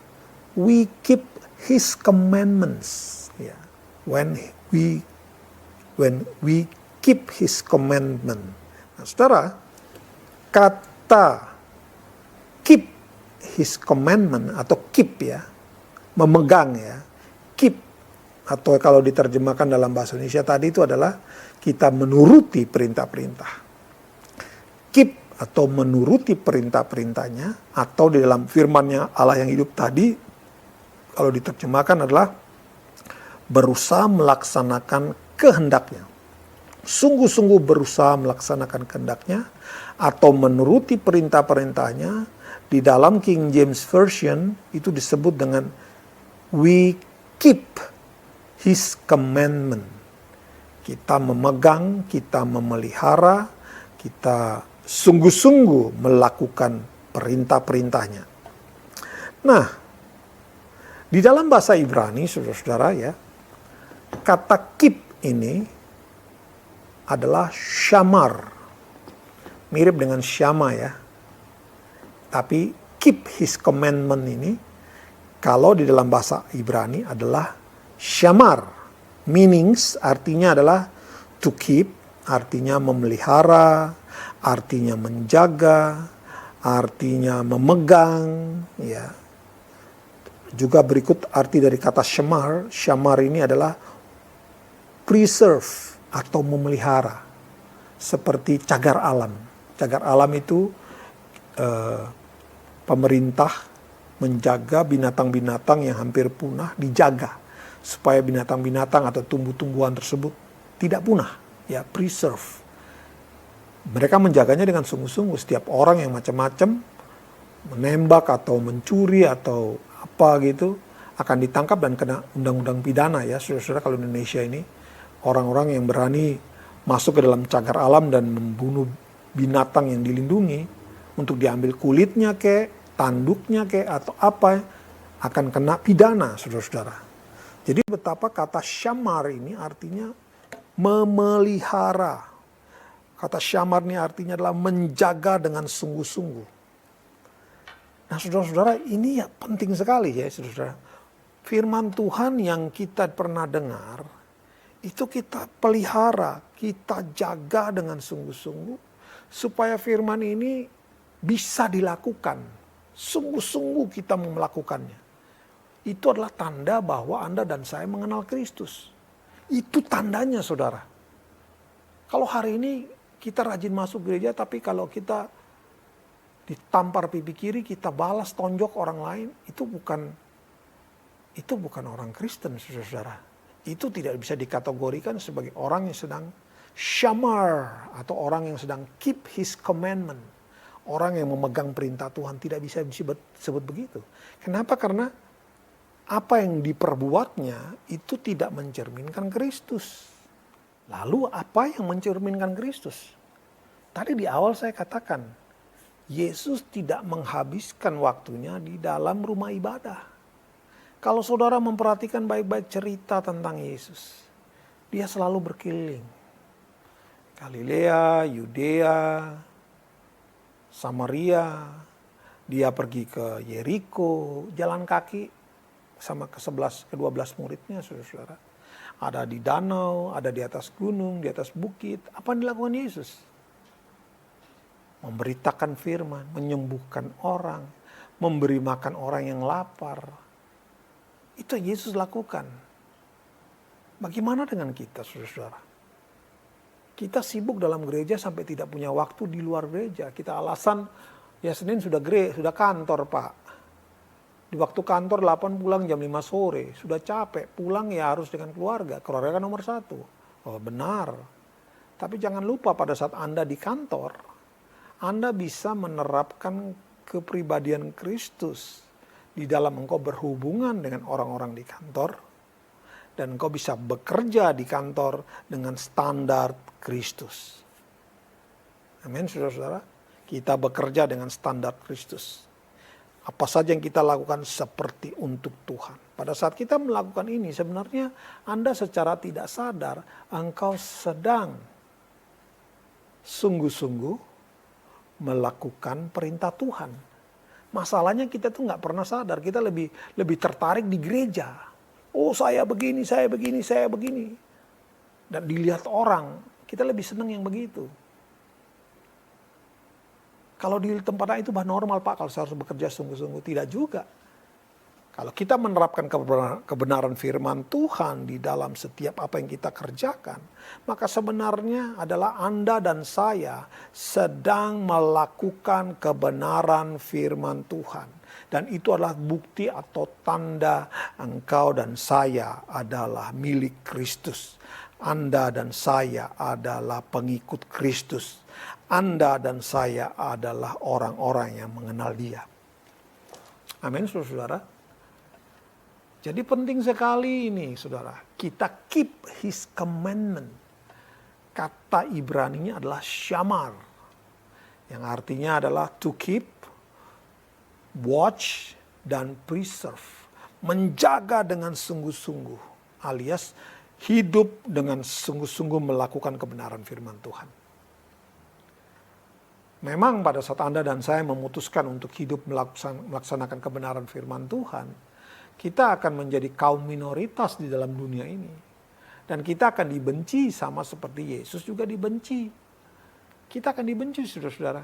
we keep his commandments. Yeah. When we keep his commandment. Nah, saudara, kata keep his commandment atau keep ya, memegang ya, keep atau kalau diterjemahkan dalam bahasa Indonesia tadi itu adalah kita menuruti perintah-perintah. Keep atau menuruti perintah-perintahnya, atau di dalam firman-Nya Allah yang hidup tadi kalau diterjemahkan adalah berusaha melaksanakan kehendaknya. Sungguh-sungguh berusaha melaksanakan kehendaknya atau menuruti perintah-perintahnya. Di dalam King James Version itu disebut dengan we keep his commandment. Kita memegang, kita memelihara, kita sungguh-sungguh melakukan perintah-perintahnya. Nah, di dalam bahasa Ibrani, saudara-saudara ya, kata keep ini adalah shamar. Mirip dengan syama ya. Tapi keep his commandment ini, kalau di dalam bahasa Ibrani adalah shamar. Meanings artinya adalah to keep, artinya memelihara, artinya menjaga, artinya memegang ya. Juga berikut arti dari kata shamar. Shamar ini adalah preserve atau memelihara. Seperti cagar alam. Cagar alam itu pemerintah menjaga binatang-binatang yang hampir punah, dijaga. Supaya binatang-binatang atau tumbuh-tumbuhan tersebut tidak punah. Ya, preserve. Mereka menjaganya dengan sungguh-sungguh. Setiap orang yang macam-macam menembak atau mencuri atau apa gitu akan ditangkap dan kena undang-undang pidana ya, saudara-saudara. Kalau Indonesia ini orang-orang yang berani masuk ke dalam cagar alam dan membunuh binatang yang dilindungi untuk diambil kulitnya tanduknya atau apa, akan kena pidana, saudara-saudara. Jadi betapa kata syamar ini artinya memelihara. Kata syamar ini artinya adalah menjaga dengan sungguh-sungguh. Nah, saudara-saudara, ini ya penting sekali ya, saudara. Firman Tuhan yang kita pernah dengar, itu kita pelihara, kita jaga dengan sungguh-sungguh, supaya firman ini bisa dilakukan. Sungguh-sungguh kita melakukannya. Itu adalah tanda bahwa Anda dan saya mengenal Kristus. Itu tandanya, saudara. Kalau hari ini kita rajin masuk gereja, tapi kalau kita ditampar pipi kiri, kita balas tonjok orang lain, itu bukan orang Kristen, saudara-saudara. Itu tidak bisa dikategorikan sebagai orang yang sedang syamar atau orang yang sedang keep his commandment. Orang yang memegang perintah Tuhan tidak bisa disebut begitu. Kenapa? Karena apa yang diperbuatnya itu tidak mencerminkan Kristus. Lalu apa yang mencerminkan Kristus? Tadi di awal saya katakan, Yesus tidak menghabiskan waktunya di dalam rumah ibadah. Kalau saudara memperhatikan baik-baik cerita tentang Yesus, dia selalu berkeliling. Galilea, Yudea, Samaria, dia pergi ke Yeriko, jalan kaki sama ke-12 muridnya, saudara-saudara. Ada di danau, ada di atas gunung, di atas bukit. Apa yang dilakukan Yesus? Memberitakan firman, menyembuhkan orang, memberi makan orang yang lapar. Itu yang Yesus lakukan. Bagaimana dengan kita, saudara-saudara? Kita sibuk dalam gereja sampai tidak punya waktu di luar gereja. Kita alasan, ya Senin sudah kantor, Pak. Di waktu kantor 8 pulang jam 5 sore. Sudah capek, pulang ya harus dengan keluarga. Keluarga kan nomor 1. Oh, benar. Tapi jangan lupa pada saat Anda di kantor, Anda bisa menerapkan kepribadian Kristus di dalam engkau berhubungan dengan orang-orang di kantor. Dan engkau bisa bekerja di kantor dengan standar Kristus. Amin, saudara-saudara. Kita bekerja dengan standar Kristus. Apa saja yang kita lakukan seperti untuk Tuhan. Pada saat kita melakukan ini, sebenarnya Anda secara tidak sadar, engkau sedang sungguh-sungguh melakukan perintah Tuhan. Masalahnya kita tuh nggak pernah sadar, kita lebih tertarik di gereja. Oh, saya begini, saya begini, saya begini. Dan dilihat orang, kita lebih senang yang begitu. Kalau di tempat lain itu normal, Pak, kalau saya harus bekerja sungguh-sungguh. Tidak juga. Kalau kita menerapkan kebenaran firman Tuhan di dalam setiap apa yang kita kerjakan, maka sebenarnya adalah Anda dan saya sedang melakukan kebenaran firman Tuhan. Dan itu adalah bukti atau tanda engkau dan saya adalah milik Kristus. Anda dan saya adalah pengikut Kristus. Anda dan saya adalah orang-orang yang mengenal Dia. Amin, saudara-saudara. Jadi penting sekali ini, saudara. Kita keep His commandment. Kata Ibraninya adalah shamar. Yang artinya adalah to keep, watch, dan preserve. Menjaga dengan sungguh-sungguh. Alias hidup dengan sungguh-sungguh melakukan kebenaran firman Tuhan. Memang pada saat Anda dan saya memutuskan untuk hidup melaksanakan kebenaran firman Tuhan, kita akan menjadi kaum minoritas di dalam dunia ini. Dan kita akan dibenci sama seperti Yesus juga dibenci. Kita akan dibenci, saudara-saudara.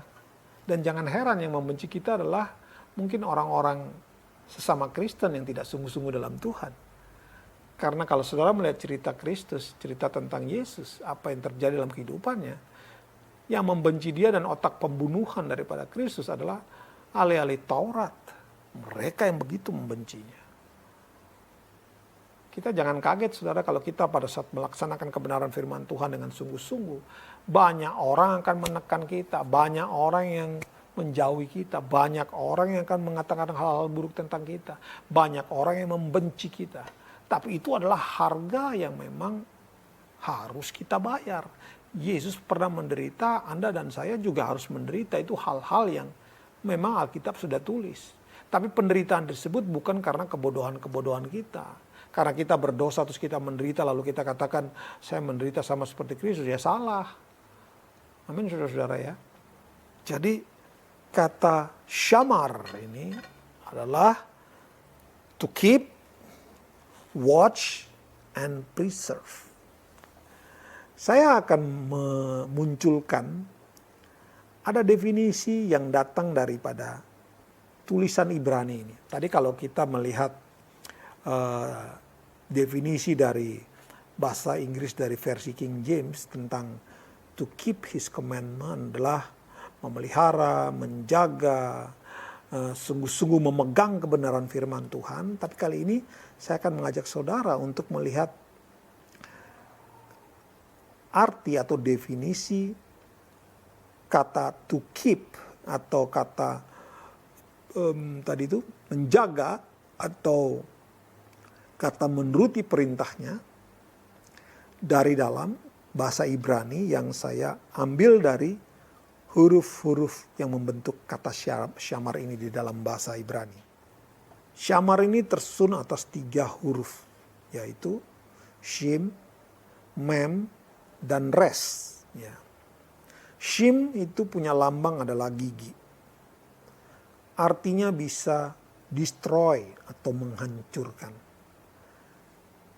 Dan jangan heran yang membenci kita adalah mungkin orang-orang sesama Kristen yang tidak sungguh-sungguh dalam Tuhan. Karena kalau saudara melihat cerita Kristus, cerita tentang Yesus, apa yang terjadi dalam kehidupannya, yang membenci dia dan otak pembunuhan daripada Kristus adalah ahli-ahli Taurat. Mereka yang begitu membencinya. Kita jangan kaget, saudara, kalau kita pada saat melaksanakan kebenaran firman Tuhan dengan sungguh-sungguh, banyak orang akan menekan kita, banyak orang yang menjauhi kita, banyak orang yang akan mengatakan hal-hal buruk tentang kita, banyak orang yang membenci kita. Tapi itu adalah harga yang memang harus kita bayar. Yesus pernah menderita, Anda dan saya juga harus menderita. Itu hal-hal yang memang Alkitab sudah tulis. Tapi penderitaan tersebut bukan karena kebodohan-kebodohan kita. Karena kita berdosa terus kita menderita lalu kita katakan saya menderita sama seperti Kristus. Ya salah. Amin, saudara-saudara ya. Jadi kata shamar ini adalah to keep, watch, and preserve. Saya akan memunculkan ada definisi yang datang daripada tulisan Ibrani ini. Tadi kalau kita melihat definisi dari bahasa Inggris dari versi King James tentang to keep his commandment adalah memelihara, menjaga, sungguh-sungguh memegang kebenaran firman Tuhan. Tapi kali ini saya akan mengajak saudara untuk melihat arti atau definisi kata to keep atau kata tadi itu menjaga atau kata menuruti perintahnya dari dalam bahasa Ibrani yang saya ambil dari huruf-huruf yang membentuk kata syamar ini di dalam bahasa Ibrani. Syamar ini tersusun atas 3 huruf, yaitu Shin, Mem, dan Res. Ya. Shin itu punya lambang adalah gigi. Artinya bisa destroy atau menghancurkan.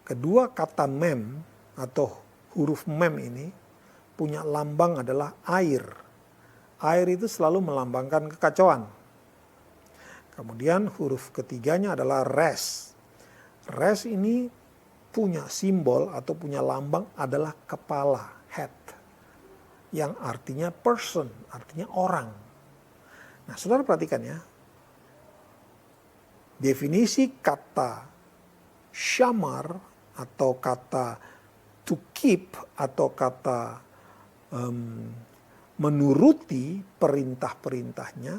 Kedua kata Mem atau huruf Mem ini punya lambang adalah air. Air itu selalu melambangkan kekacauan. Kemudian huruf ketiganya adalah Res. Res ini punya simbol atau punya lambang adalah kepala, head. Yang artinya person, artinya orang. Nah, saudara perhatikan ya. Definisi kata syamar atau kata to keep atau kata menuruti perintah-perintahnya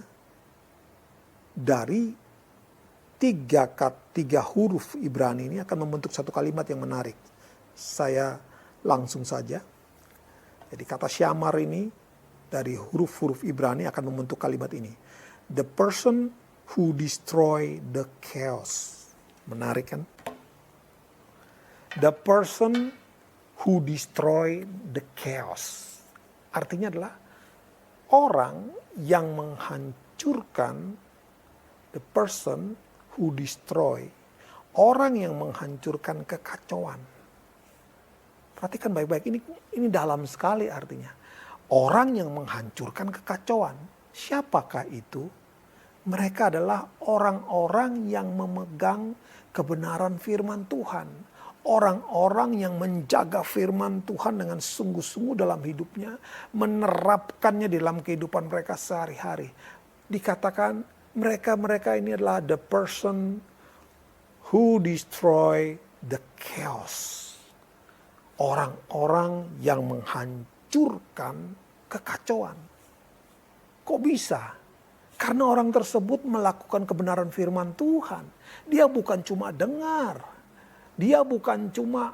dari 3 huruf Ibrani ini akan membentuk satu kalimat yang menarik. Saya langsung saja. Jadi kata syamar ini dari huruf-huruf Ibrani akan membentuk kalimat ini. The person who destroy the chaos. Menarik kan? The person who destroy the chaos. Artinya adalah orang yang menghancurkan, the person who destroy, orang yang menghancurkan kekacauan. Perhatikan baik-baik, ini dalam sekali artinya. Orang yang menghancurkan kekacauan. Siapakah itu? Mereka adalah orang-orang yang memegang kebenaran firman Tuhan. Orang-orang yang menjaga firman Tuhan dengan sungguh-sungguh dalam hidupnya, menerapkannya dalam kehidupan mereka sehari-hari. Dikatakan mereka ini adalah the person who destroy the chaos. Orang-orang yang menghancurkan kekacauan. Kok bisa? Karena orang tersebut melakukan kebenaran firman Tuhan. Dia bukan cuma dengar. Dia bukan cuma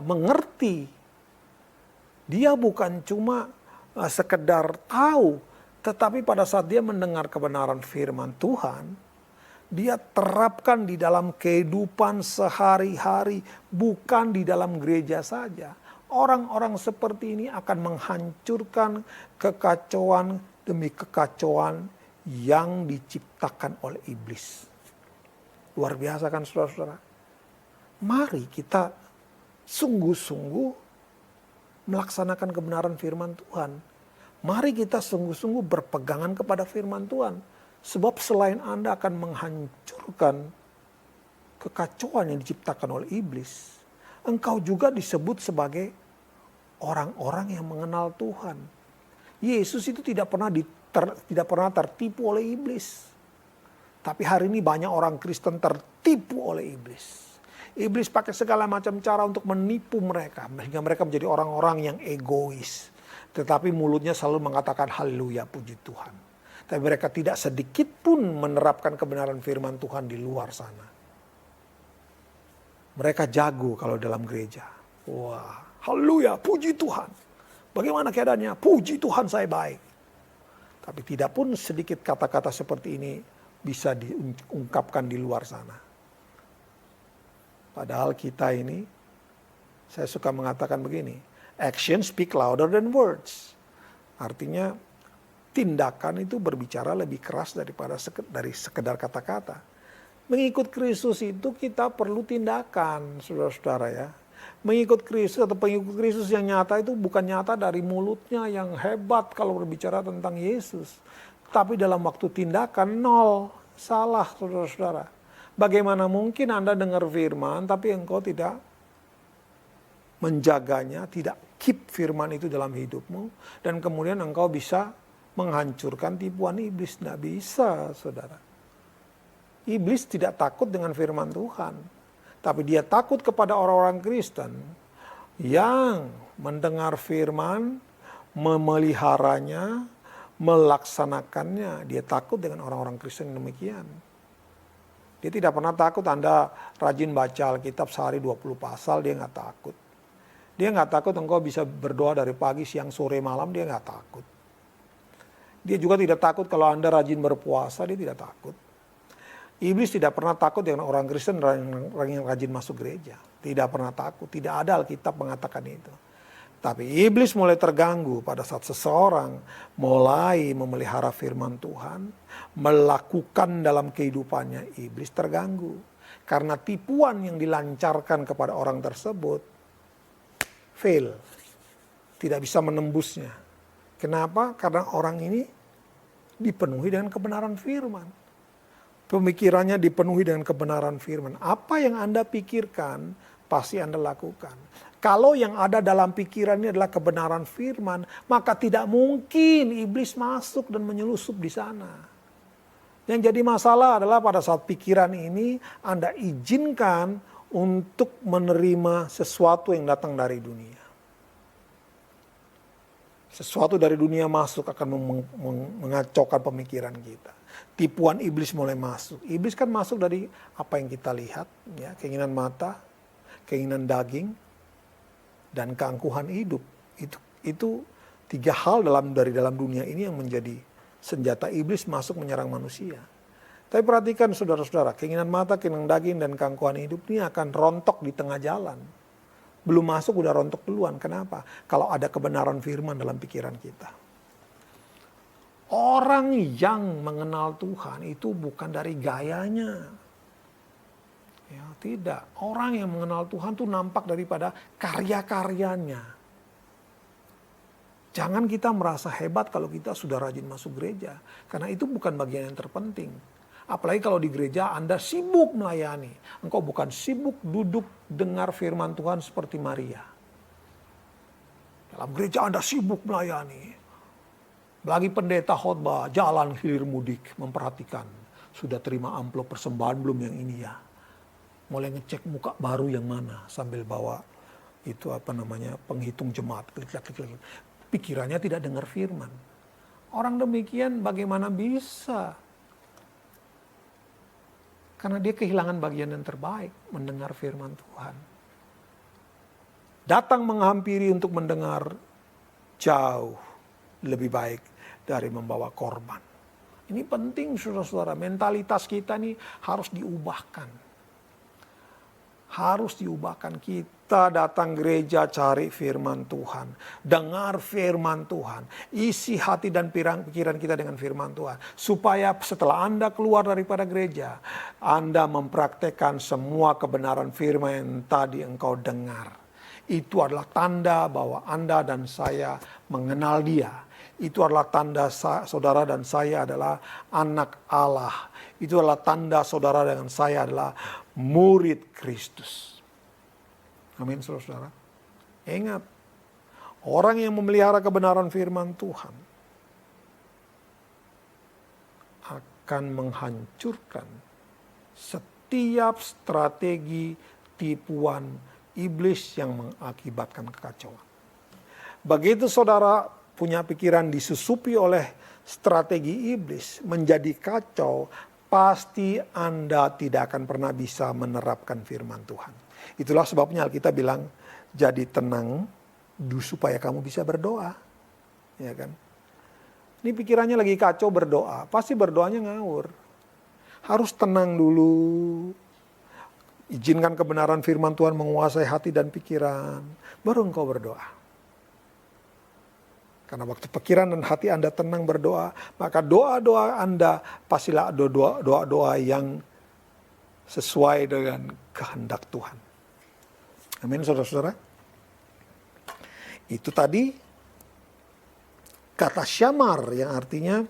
mengerti. Dia bukan cuma sekedar tahu. Tetapi pada saat dia mendengar kebenaran firman Tuhan, dia terapkan di dalam kehidupan sehari-hari, bukan di dalam gereja saja. Orang-orang seperti ini akan menghancurkan kekacauan demi kekacauan yang diciptakan oleh iblis. Luar biasa kan saudara-saudara? Mari kita sungguh-sungguh melaksanakan kebenaran firman Tuhan. Mari kita sungguh-sungguh berpegangan kepada firman Tuhan. Sebab selain Anda akan menghancurkan kekacauan yang diciptakan oleh iblis, engkau juga disebut sebagai orang-orang yang mengenal Tuhan. Yesus itu tidak pernah tertipu oleh iblis. Tapi hari ini banyak orang Kristen tertipu oleh iblis. Iblis pakai segala macam cara untuk menipu mereka. Sehingga mereka menjadi orang-orang yang egois. Tetapi mulutnya selalu mengatakan haleluya, puji Tuhan. Tapi mereka tidak sedikit pun menerapkan kebenaran firman Tuhan di luar sana. Mereka jago kalau dalam gereja. Wah, haleluya, puji Tuhan. Bagaimana keadaannya? Puji Tuhan saya baik. Tapi tidak pun sedikit kata-kata seperti ini bisa diungkapkan di luar sana. Padahal kita ini, saya suka mengatakan begini, action speak louder than words. Artinya tindakan itu berbicara lebih keras dari sekedar kata-kata. Mengikut Kristus itu kita perlu tindakan, saudara-saudara ya. Mengikut Kristus atau pengikut Kristus yang nyata itu bukan nyata dari mulutnya yang hebat kalau berbicara tentang Yesus. Tapi dalam waktu tindakan nol, salah saudara-saudara. Bagaimana mungkin Anda dengar firman tapi engkau tidak menjaganya, tidak keep firman itu dalam hidupmu. Dan kemudian engkau bisa menghancurkan tipuan iblis. Tidak bisa, saudara. Iblis tidak takut dengan firman Tuhan. Tapi dia takut kepada orang-orang Kristen yang mendengar firman, memeliharanya, melaksanakannya. Dia takut dengan orang-orang Kristen yang demikian. Dia tidak pernah takut Anda rajin baca Alkitab sehari 20 pasal, dia nggak takut. Dia nggak takut engkau bisa berdoa dari pagi, siang, sore, malam, dia nggak takut. Dia juga tidak takut kalau Anda rajin berpuasa, dia tidak takut. Iblis tidak pernah takut dengan orang Kristen yang rajin masuk gereja. Tidak pernah takut, tidak ada Alkitab mengatakan itu. Tapi iblis mulai terganggu pada saat seseorang mulai memelihara firman Tuhan, melakukan dalam kehidupannya, iblis terganggu. Karena tipuan yang dilancarkan kepada orang tersebut fail, tidak bisa menembusnya. Kenapa? Karena orang ini dipenuhi dengan kebenaran firman. Pemikirannya dipenuhi dengan kebenaran firman. Apa yang Anda pikirkan, pasti Anda lakukan. Kalau yang ada dalam pikiran ini adalah kebenaran firman, maka tidak mungkin iblis masuk dan menyelusup di sana. Yang jadi masalah adalah pada saat pikiran ini Anda izinkan untuk menerima sesuatu yang datang dari dunia. Sesuatu dari dunia masuk akan mengacaukan pemikiran kita. Tipuan iblis mulai masuk. Iblis kan masuk dari apa yang kita lihat, ya, keinginan mata, keinginan daging, dan keangkuhan hidup. Itu tiga hal dari dalam dunia ini yang menjadi senjata iblis masuk menyerang manusia. Tapi perhatikan saudara-saudara, keinginan mata, keinginan daging, dan keangkuhan hidup ini akan rontok di tengah jalan. Belum masuk udah rontok duluan. Kenapa? Kalau ada kebenaran firman dalam pikiran kita. Orang yang mengenal Tuhan itu bukan dari gayanya. Ya, tidak. Orang yang mengenal Tuhan itu nampak daripada karya-karyanya. Jangan kita merasa hebat kalau kita sudah rajin masuk gereja. Karena itu bukan bagian yang terpenting. Apalagi kalau di gereja Anda sibuk melayani. Engkau bukan sibuk duduk dengar firman Tuhan seperti Maria. Dalam gereja Anda sibuk melayani. Lagi pendeta khotbah, jalan hilir mudik, memperhatikan. Sudah terima amplop persembahan belum yang ini ya. Mulai ngecek muka baru yang mana sambil bawa itu penghitung jemaat. Klik. Pikirannya tidak dengar firman. Orang demikian bagaimana bisa? Karena dia kehilangan bagian yang terbaik, mendengar firman Tuhan. Datang menghampiri untuk mendengar jauh lebih baik dari membawa korban. Ini penting saudara-saudara, mentalitas kita nih harus diubahkan. Harus diubahkan. Kita datang gereja cari firman Tuhan. Dengar firman Tuhan. Isi hati dan pikiran kita dengan firman Tuhan. Supaya setelah Anda keluar daripada gereja, Anda mempraktekkan semua kebenaran firman yang tadi engkau dengar. Itu adalah tanda bahwa Anda dan saya mengenal Dia. Itu adalah tanda saudara dan saya adalah anak Allah. Itu adalah tanda saudara dengan saya adalah murid Kristus. Amin, saudara-saudara. Ingat, orang yang memelihara kebenaran firman Tuhan akan menghancurkan setiap strategi tipuan iblis yang mengakibatkan kekacauan. Begitu saudara punya pikiran disusupi oleh strategi iblis menjadi kacau, pasti Anda tidak akan pernah bisa menerapkan firman Tuhan. Itulah sebabnya Alkitab bilang, jadi tenang supaya kamu bisa berdoa. Ya kan? Ini pikirannya lagi kacau berdoa, pasti berdoanya ngawur. Harus tenang dulu. Izinkan kebenaran firman Tuhan menguasai hati dan pikiran, baru engkau berdoa. Karena waktu pikiran dan hati Anda tenang berdoa, maka doa-doa Anda pastilah doa-doa yang sesuai dengan kehendak Tuhan. Amin, saudara-saudara. Itu tadi kata syamar yang artinya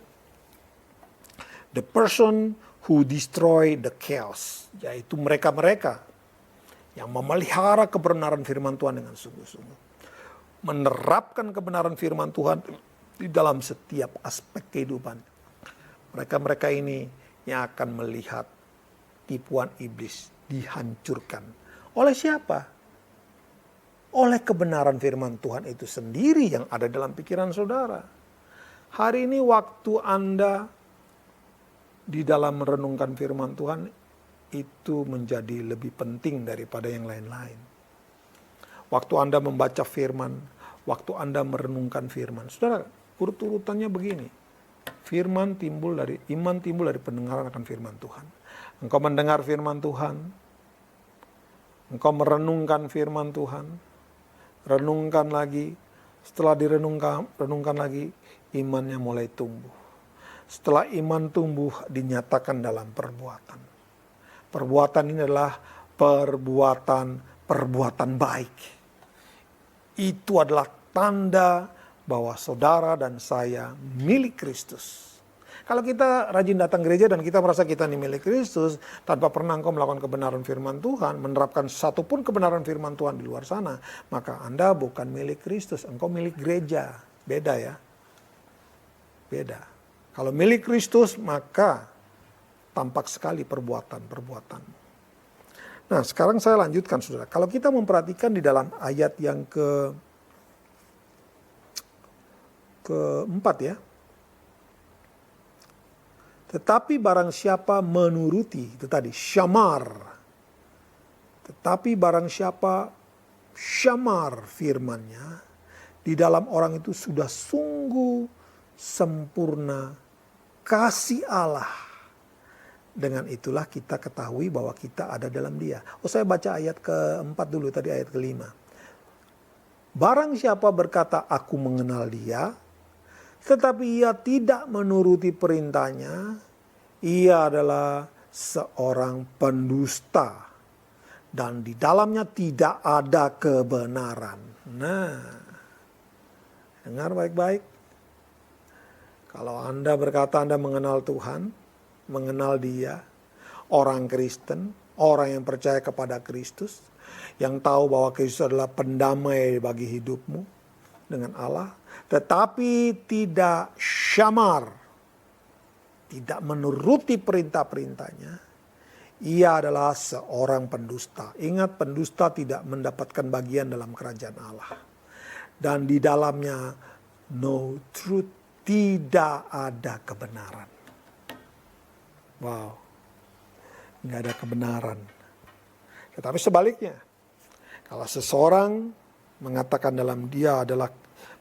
the person who destroy the chaos. Yaitu mereka-mereka yang memelihara kebenaran firman Tuhan dengan sungguh-sungguh. Menerapkan kebenaran firman Tuhan di dalam setiap aspek kehidupan. Mereka-mereka ini yang akan melihat tipuan iblis dihancurkan. Oleh siapa? Oleh kebenaran firman Tuhan itu sendiri yang ada dalam pikiran saudara. Hari ini waktu Anda di dalam merenungkan firman Tuhan itu menjadi lebih penting daripada yang lain-lain. Waktu Anda membaca firman, waktu Anda merenungkan firman. Saudara, urut-urutannya begini. Iman timbul dari pendengaran akan firman Tuhan. Engkau mendengar firman Tuhan, engkau merenungkan firman Tuhan, renungkan lagi, setelah renungkan lagi, imannya mulai tumbuh. Setelah iman tumbuh, dinyatakan dalam perbuatan. Perbuatan ini adalah perbuatan baik. Itu adalah tanda bahwa saudara dan saya milik Kristus. Kalau kita rajin datang gereja dan kita merasa kita ini milik Kristus, tanpa pernah engkau melakukan kebenaran firman Tuhan, menerapkan satupun kebenaran firman Tuhan di luar sana, maka Anda bukan milik Kristus, engkau milik gereja. Beda ya. Beda. Kalau milik Kristus, maka tampak sekali perbuatan-perbuatan. Nah, sekarang saya lanjutkan, saudara. Kalau kita memperhatikan di dalam ayat yang keempat ya. Tetapi barang siapa menuruti, itu tadi, syamar. Tetapi barang siapa syamar firman-Nya, di dalam orang itu sudah sungguh sempurna kasih Allah. Dengan itulah kita ketahui bahwa kita ada dalam Dia. Oh, saya baca ayat keempat dulu, tadi ayat kelima. Barang siapa berkata, aku mengenal Dia, tetapi ia tidak menuruti perintahnya, ia adalah seorang pendusta. Dan di dalamnya tidak ada kebenaran. Nah, dengar baik-baik. Kalau Anda berkata Anda mengenal Tuhan, mengenal Dia, orang Kristen, orang yang percaya kepada Kristus, yang tahu bahwa Kristus adalah pendamai bagi hidupmu dengan Allah, tetapi tidak syamar, tidak menuruti perintah-perintahnya, ia adalah seorang pendusta. Ingat, pendusta tidak mendapatkan bagian dalam kerajaan Allah. Dan di dalamnya no truth, tidak ada kebenaran. Wow, nggak ada kebenaran. Tetapi sebaliknya, kalau seseorang mengatakan dalam dia adalah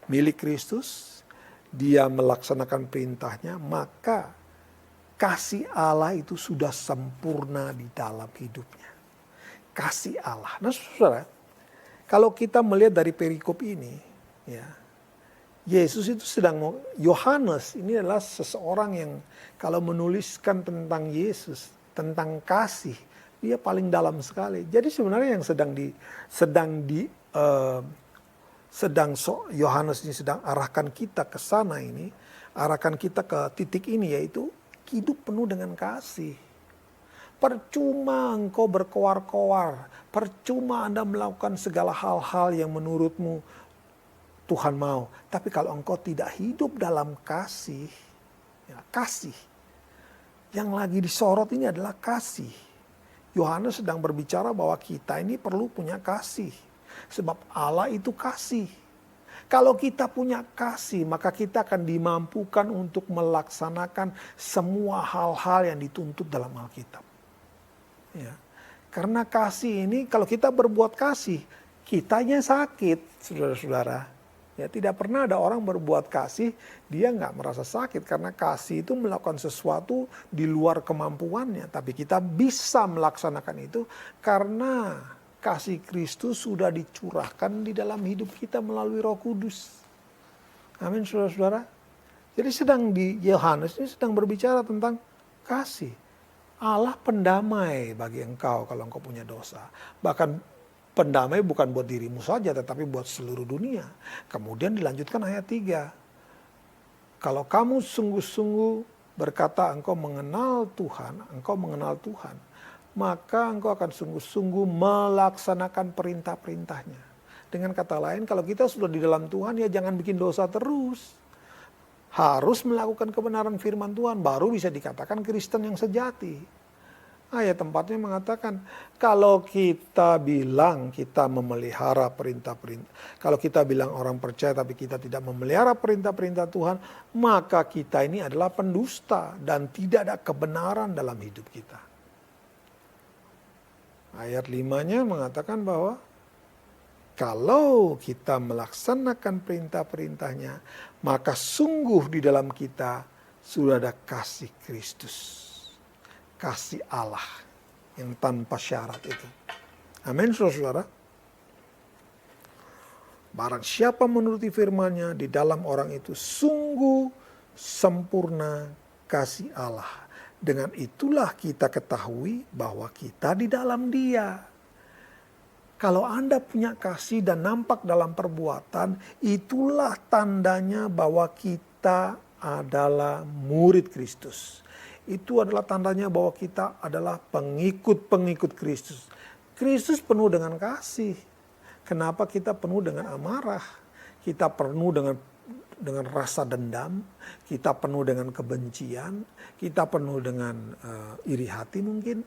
milik Kristus, dia melaksanakan perintahnya, maka kasih Allah itu sudah sempurna di dalam hidupnya. Kasih Allah. Nah, saudara, kalau kita melihat dari perikop ini, ya, Yesus itu Yohanes ini adalah seseorang yang kalau menuliskan tentang Yesus, tentang kasih, dia paling dalam sekali. Jadi sebenarnya yang Yohanes ini sedang arahkan kita ke sana ini, arahkan kita ke titik ini, yaitu hidup penuh dengan kasih. Percuma engkau berkoar-koar, percuma Anda melakukan segala hal-hal yang menurutmu Tuhan mau. Tapi kalau engkau tidak hidup dalam kasih, ya, kasih. Yang lagi disorot ini adalah kasih. Yohanes sedang berbicara bahwa kita ini perlu punya kasih. Sebab Allah itu kasih. Kalau kita punya kasih, maka kita akan dimampukan untuk melaksanakan semua hal-hal yang dituntut dalam Alkitab. Ya. Karena kasih ini, kalau kita berbuat kasih, kitanya sakit, saudara-saudara. Ya, tidak pernah ada orang berbuat kasih, dia nggak merasa sakit. Karena kasih itu melakukan sesuatu di luar kemampuannya. Tapi kita bisa melaksanakan itu karena kasih Kristus sudah dicurahkan di dalam hidup kita melalui Roh Kudus. Amin, saudara-saudara. Jadi Yohanes ini sedang berbicara tentang kasih. Allah pendamai bagi engkau kalau engkau punya dosa. Bahkan pendamai bukan buat dirimu saja, tetapi buat seluruh dunia. Kemudian dilanjutkan ayat 3. Kalau kamu sungguh-sungguh berkata engkau mengenal Tuhan, maka engkau akan sungguh-sungguh melaksanakan perintah-perintahnya. Dengan kata lain, kalau kita sudah di dalam Tuhan, ya jangan bikin dosa terus. harus melakukan kebenaran firman Tuhan, baru bisa dikatakan Kristen yang sejati. Ayat tempatnya mengatakan, kalau kita bilang kita memelihara perintah-perintah, kalau kita bilang orang percaya tapi kita tidak memelihara perintah-perintah Tuhan, maka kita ini adalah pendusta dan tidak ada kebenaran dalam hidup kita. Ayat 5-nya mengatakan bahwa kalau kita melaksanakan perintah-perintahnya, maka sungguh di dalam kita sudah ada kasih Kristus. Kasih Allah yang tanpa syarat itu. Amin, saudara. Barang siapa menuruti firman-Nya, di dalam orang itu sungguh sempurna kasih Allah. Dengan itulah kita ketahui bahwa kita di dalam Dia. Kalau Anda punya kasih dan nampak dalam perbuatan, itulah tandanya bahwa kita adalah murid Kristus. Itu adalah tandanya bahwa kita adalah pengikut-pengikut Kristus. Kristus penuh dengan kasih. Kenapa kita penuh dengan amarah? Kita penuh dengan rasa dendam, kita penuh dengan kebencian, kita penuh dengan iri hati mungkin.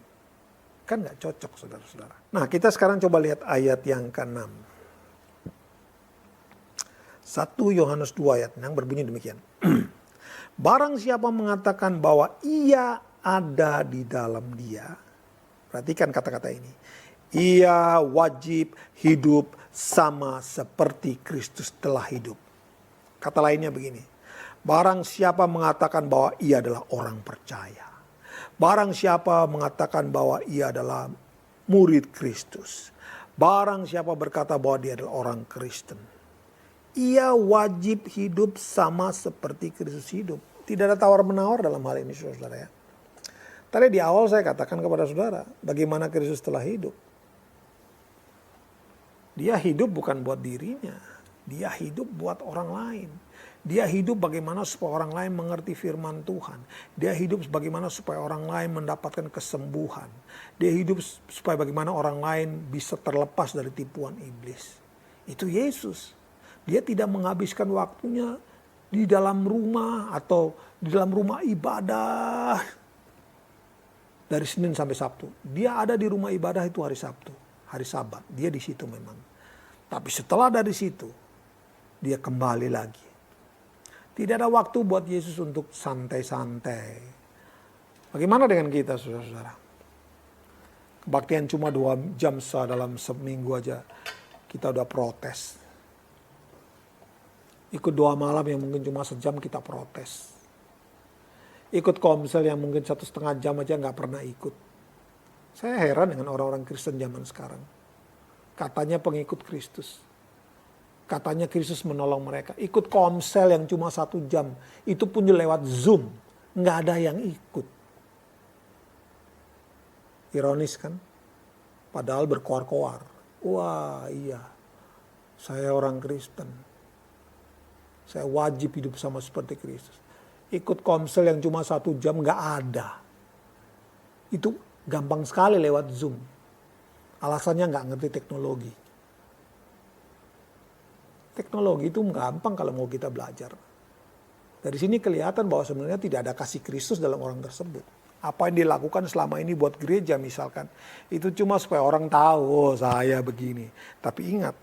Kan gak cocok, saudara-saudara. Nah, kita sekarang coba lihat ayat yang ke-6. 1 Yohanes 2 ayat yang berbunyi demikian. Barang siapa mengatakan bahwa ia ada di dalam Dia, perhatikan kata-kata ini. Ia wajib hidup sama seperti Kristus telah hidup. Kata lainnya begini. Barang siapa mengatakan bahwa ia adalah orang percaya. Barang siapa mengatakan bahwa ia adalah murid Kristus. Barang siapa berkata bahwa dia adalah orang Kristen. Ia wajib hidup sama seperti Kristus hidup. Tidak ada tawar-menawar dalam hal ini, saudara ya. Tadi di awal saya katakan kepada saudara, bagaimana Kristus telah hidup. Dia hidup bukan buat dirinya. Dia hidup buat orang lain. Dia hidup bagaimana supaya orang lain mengerti firman Tuhan. Dia hidup bagaimana supaya orang lain mendapatkan kesembuhan. Dia hidup supaya bagaimana orang lain bisa terlepas dari tipuan iblis. Itu Yesus. Dia tidak menghabiskan waktunya di dalam rumah atau di dalam rumah ibadah dari Senin sampai Sabtu. Dia ada di rumah ibadah itu hari Sabtu, hari Sabat. Dia di situ memang. Tapi setelah dari situ, dia kembali lagi. Tidak ada waktu buat Yesus untuk santai-santai. Bagaimana dengan kita, saudara-saudara? Kebaktian cuma 2 jam dalam seminggu aja, kita udah protes. Ikut doa malam yang mungkin cuma sejam kita protes. Ikut komsel yang mungkin 1,5 jam aja nggak pernah ikut. Saya heran dengan orang-orang Kristen zaman sekarang. Katanya pengikut Kristus. Katanya Kristus menolong mereka. Ikut komsel yang cuma 1 jam. Itu pun lewat Zoom. Nggak ada yang ikut. Ironis kan? Padahal berkoar-koar. Wah iya, saya orang Kristen. Saya wajib hidup sama seperti Kristus. Ikut komsel yang cuma 1 jam nggak ada. Itu gampang sekali lewat Zoom. Alasannya nggak ngerti teknologi. Teknologi itu gampang kalau mau kita belajar. Dari sini kelihatan bahwa sebenarnya tidak ada kasih Kristus dalam orang tersebut. Apa yang dilakukan selama ini buat gereja misalkan. Itu cuma supaya orang tahu, oh saya begini. Tapi ingat,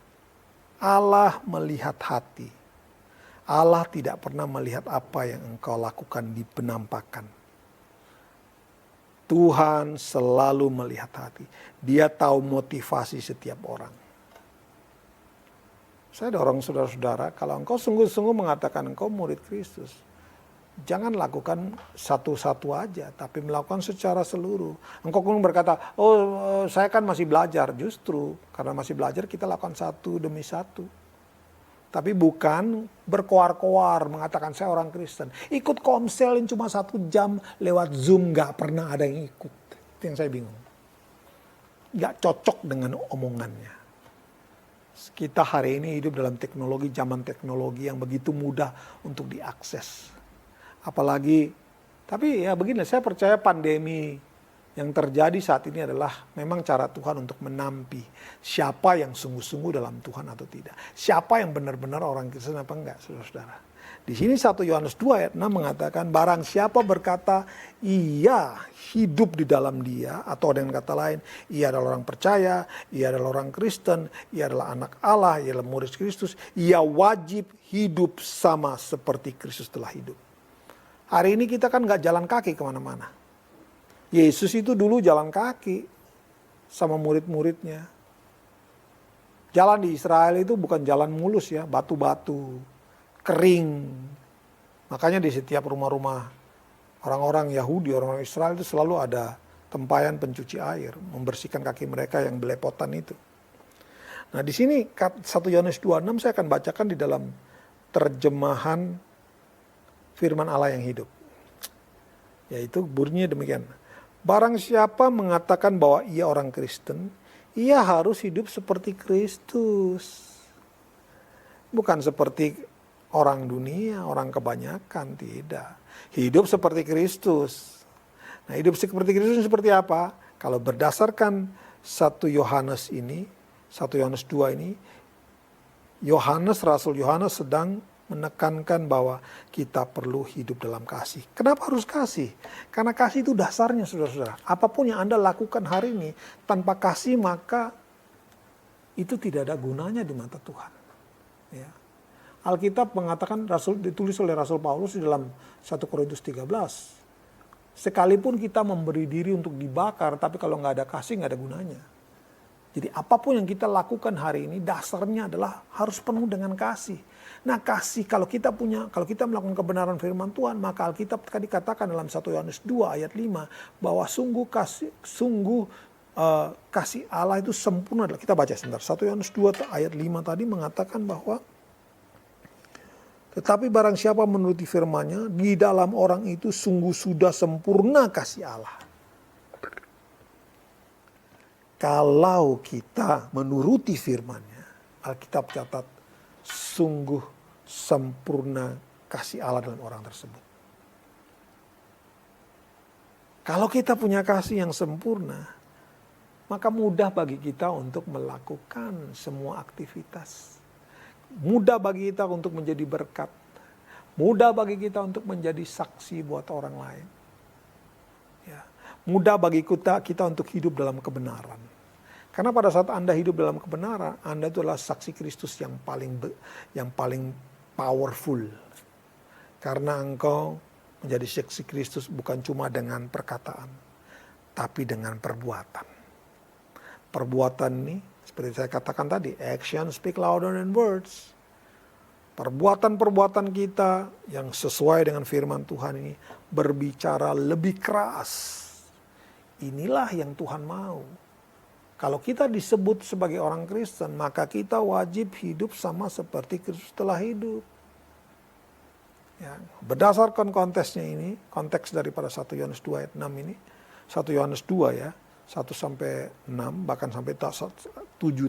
Allah melihat hati. Allah tidak pernah melihat apa yang engkau lakukan di penampakan. Tuhan selalu melihat hati. Dia tahu motivasi setiap orang. Saya dorong saudara-saudara, kalau engkau sungguh-sungguh mengatakan engkau murid Kristus, jangan lakukan satu-satu aja, tapi melakukan secara seluruh. Engkau pun berkata, oh saya kan masih belajar. Justru karena masih belajar kita lakukan satu demi satu. Tapi bukan berkoar-koar mengatakan saya orang Kristen. Ikut komsel yang cuma 1 jam lewat Zoom gak pernah ada yang ikut. Itu yang saya bingung. Gak cocok dengan omongannya. Kita hari ini hidup dalam teknologi, zaman teknologi yang begitu mudah untuk diakses. Apalagi, tapi ya begini, saya percaya pandemi yang terjadi saat ini adalah memang cara Tuhan untuk menampi siapa yang sungguh-sungguh dalam Tuhan atau tidak. Siapa yang benar-benar orang Kristen apa enggak, saudara-saudara. Di sini 1 Yohanes 2 ayat 6 mengatakan, barang siapa berkata ia hidup di dalam dia, atau dengan kata lain, ia adalah orang percaya, ia adalah orang Kristen, ia adalah anak Allah, ia adalah murid Kristus, ia wajib hidup sama seperti Kristus telah hidup. Hari ini kita kan gak jalan kaki kemana-mana. Yesus itu dulu jalan kaki sama murid-muridnya. Jalan di Israel itu bukan jalan mulus ya, batu-batu, kering. Makanya di setiap rumah-rumah orang-orang Yahudi, orang-orang Israel itu selalu ada tempayan pencuci air, membersihkan kaki mereka yang belepotan itu. Nah di sini 1 Yohanes 2:6 saya akan bacakan di dalam terjemahan firman Allah yang hidup. Yaitu bunyinya demikian. Barang siapa mengatakan bahwa ia orang Kristen, ia harus hidup seperti Kristus. Bukan seperti orang dunia, orang kebanyakan, tidak. Hidup seperti Kristus. Nah, hidup seperti Kristus seperti apa? Kalau berdasarkan 1 Yohanes ini, 1 Yohanes 2 ini, Rasul Yohanes sedang menekankan bahwa kita perlu hidup dalam kasih. Kenapa harus kasih? Karena kasih itu dasarnya, saudara-saudara. Apapun yang Anda lakukan hari ini, tanpa kasih maka itu tidak ada gunanya di mata Tuhan. Ya. Alkitab mengatakan, ditulis oleh Rasul Paulus di dalam 1 Korintus 13. Sekalipun kita memberi diri untuk dibakar, tapi kalau nggak ada kasih nggak ada gunanya. Jadi apapun yang kita lakukan hari ini, dasarnya adalah harus penuh dengan kasih. Nah kasih, kalau kita melakukan kebenaran firman Tuhan, maka Alkitab tadi katakan dalam 1 Yohanes 2 ayat 5, bahwa kasih Allah itu sempurna. Kita baca sebentar, 1 Yohanes 2 ayat 5 tadi mengatakan bahwa, tetapi barang siapa menuruti firman-Nya, di dalam orang itu sungguh sudah sempurna kasih Allah. Kalau kita menuruti firman-Nya, Alkitab catat, sungguh sempurna kasih Allah dalam orang tersebut. Kalau kita punya kasih yang sempurna, maka mudah bagi kita untuk melakukan semua aktivitas. Mudah bagi kita untuk menjadi berkat. Mudah bagi kita untuk menjadi saksi buat orang lain. Ya. Mudah bagi kita untuk hidup dalam kebenaran. Karena pada saat Anda hidup dalam kebenaran, Anda itu adalah saksi Kristus yang paling powerful. Karena engkau menjadi saksi Kristus bukan cuma dengan perkataan, tapi dengan perbuatan. Perbuatan ini, seperti saya katakan tadi, action speak louder than words. Perbuatan-perbuatan kita yang sesuai dengan firman Tuhan ini berbicara lebih keras. Inilah yang Tuhan mau. Kalau kita disebut sebagai orang Kristen, maka kita wajib hidup sama seperti Kristus telah hidup. Ya, berdasarkan konteksnya ini, konteks daripada 1 Yohanes 2 ayat 6 ini, 1 Yohanes 2 ya, 1 sampai 6, bahkan sampai 7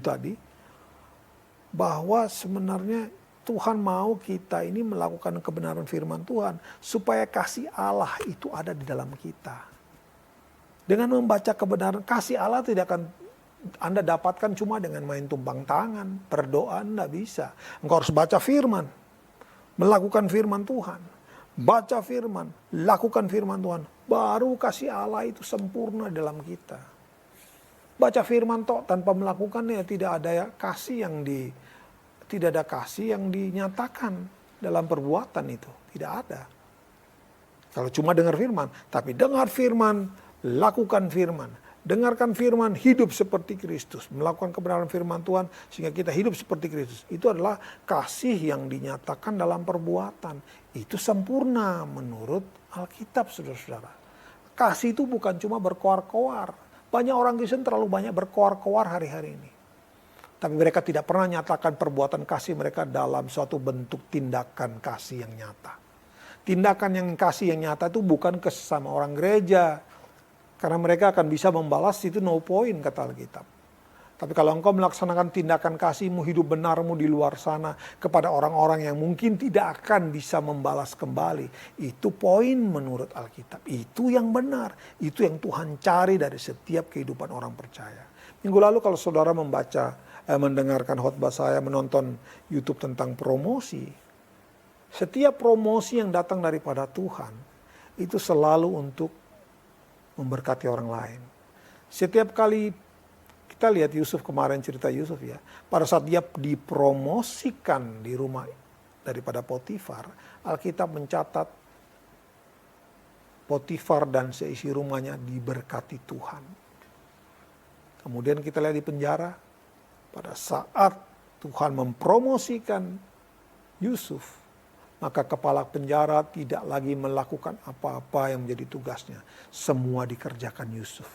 tadi, bahwa sebenarnya Tuhan mau kita ini melakukan kebenaran firman Tuhan, supaya kasih Allah itu ada di dalam kita. Dengan membaca kebenaran, kasih Allah tidak akan Anda dapatkan cuma dengan main tumpang tangan, berdoa Anda bisa. Engkau harus baca firman, melakukan firman Tuhan. Baca firman, lakukan firman Tuhan. Baru kasih Allah itu sempurna dalam kita. Baca firman tanpa melakukannya tidak ada kasih yang dinyatakan dalam perbuatan itu. Tidak ada. Kalau cuma dengar firman, tapi dengar firman, lakukan firman. Dengarkan firman, hidup seperti Kristus. Melakukan kebenaran firman Tuhan sehingga kita hidup seperti Kristus. Itu adalah kasih yang dinyatakan dalam perbuatan. Itu sempurna menurut Alkitab, saudara-saudara. Kasih itu bukan cuma berkoar-koar. Banyak orang Kristen terlalu banyak berkoar-koar hari-hari ini. Tapi mereka tidak pernah nyatakan perbuatan kasih mereka dalam suatu bentuk tindakan kasih yang nyata. Tindakan yang kasih yang nyata itu bukan ke sesama orang gereja. Karena mereka akan bisa membalas, itu no point kata Alkitab. Tapi kalau engkau melaksanakan tindakan kasihmu, hidup benarmu di luar sana kepada orang-orang yang mungkin tidak akan bisa membalas kembali. Itu poin menurut Alkitab. Itu yang benar. Itu yang Tuhan cari dari setiap kehidupan orang percaya. Minggu lalu kalau saudara mendengarkan khotbah saya, menonton YouTube tentang promosi. Setiap promosi yang datang daripada Tuhan itu selalu untuk memberkati orang lain. Setiap kali kita lihat Yusuf kemarin, cerita Yusuf ya, pada saat dia dipromosikan di rumah daripada Potifar, Alkitab mencatat Potifar dan seisi rumahnya diberkati Tuhan. Kemudian kita lihat di penjara, pada saat Tuhan mempromosikan Yusuf, maka kepala penjara tidak lagi melakukan apa-apa yang menjadi tugasnya. Semua dikerjakan Yusuf.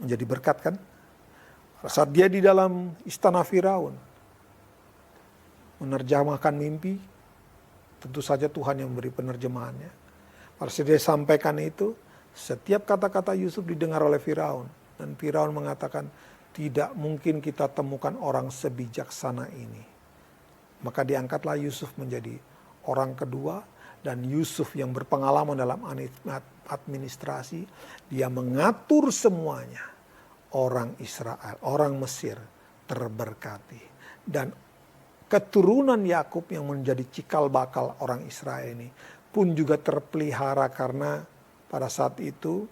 Menjadi berkat kan? Pada saat dia di dalam istana Firaun, menerjemahkan mimpi, tentu saja Tuhan yang memberi penerjemahannya. Pada saat dia sampaikan itu, setiap kata-kata Yusuf didengar oleh Firaun. Dan Firaun mengatakan, tidak mungkin kita temukan orang sebijaksana ini. Maka diangkatlah Yusuf menjadi orang kedua, dan Yusuf yang berpengalaman dalam administrasi, dia mengatur semuanya. Orang Israel, orang Mesir terberkati. Dan keturunan Yakub yang menjadi cikal bakal orang Israel ini pun juga terpelihara, karena pada saat itu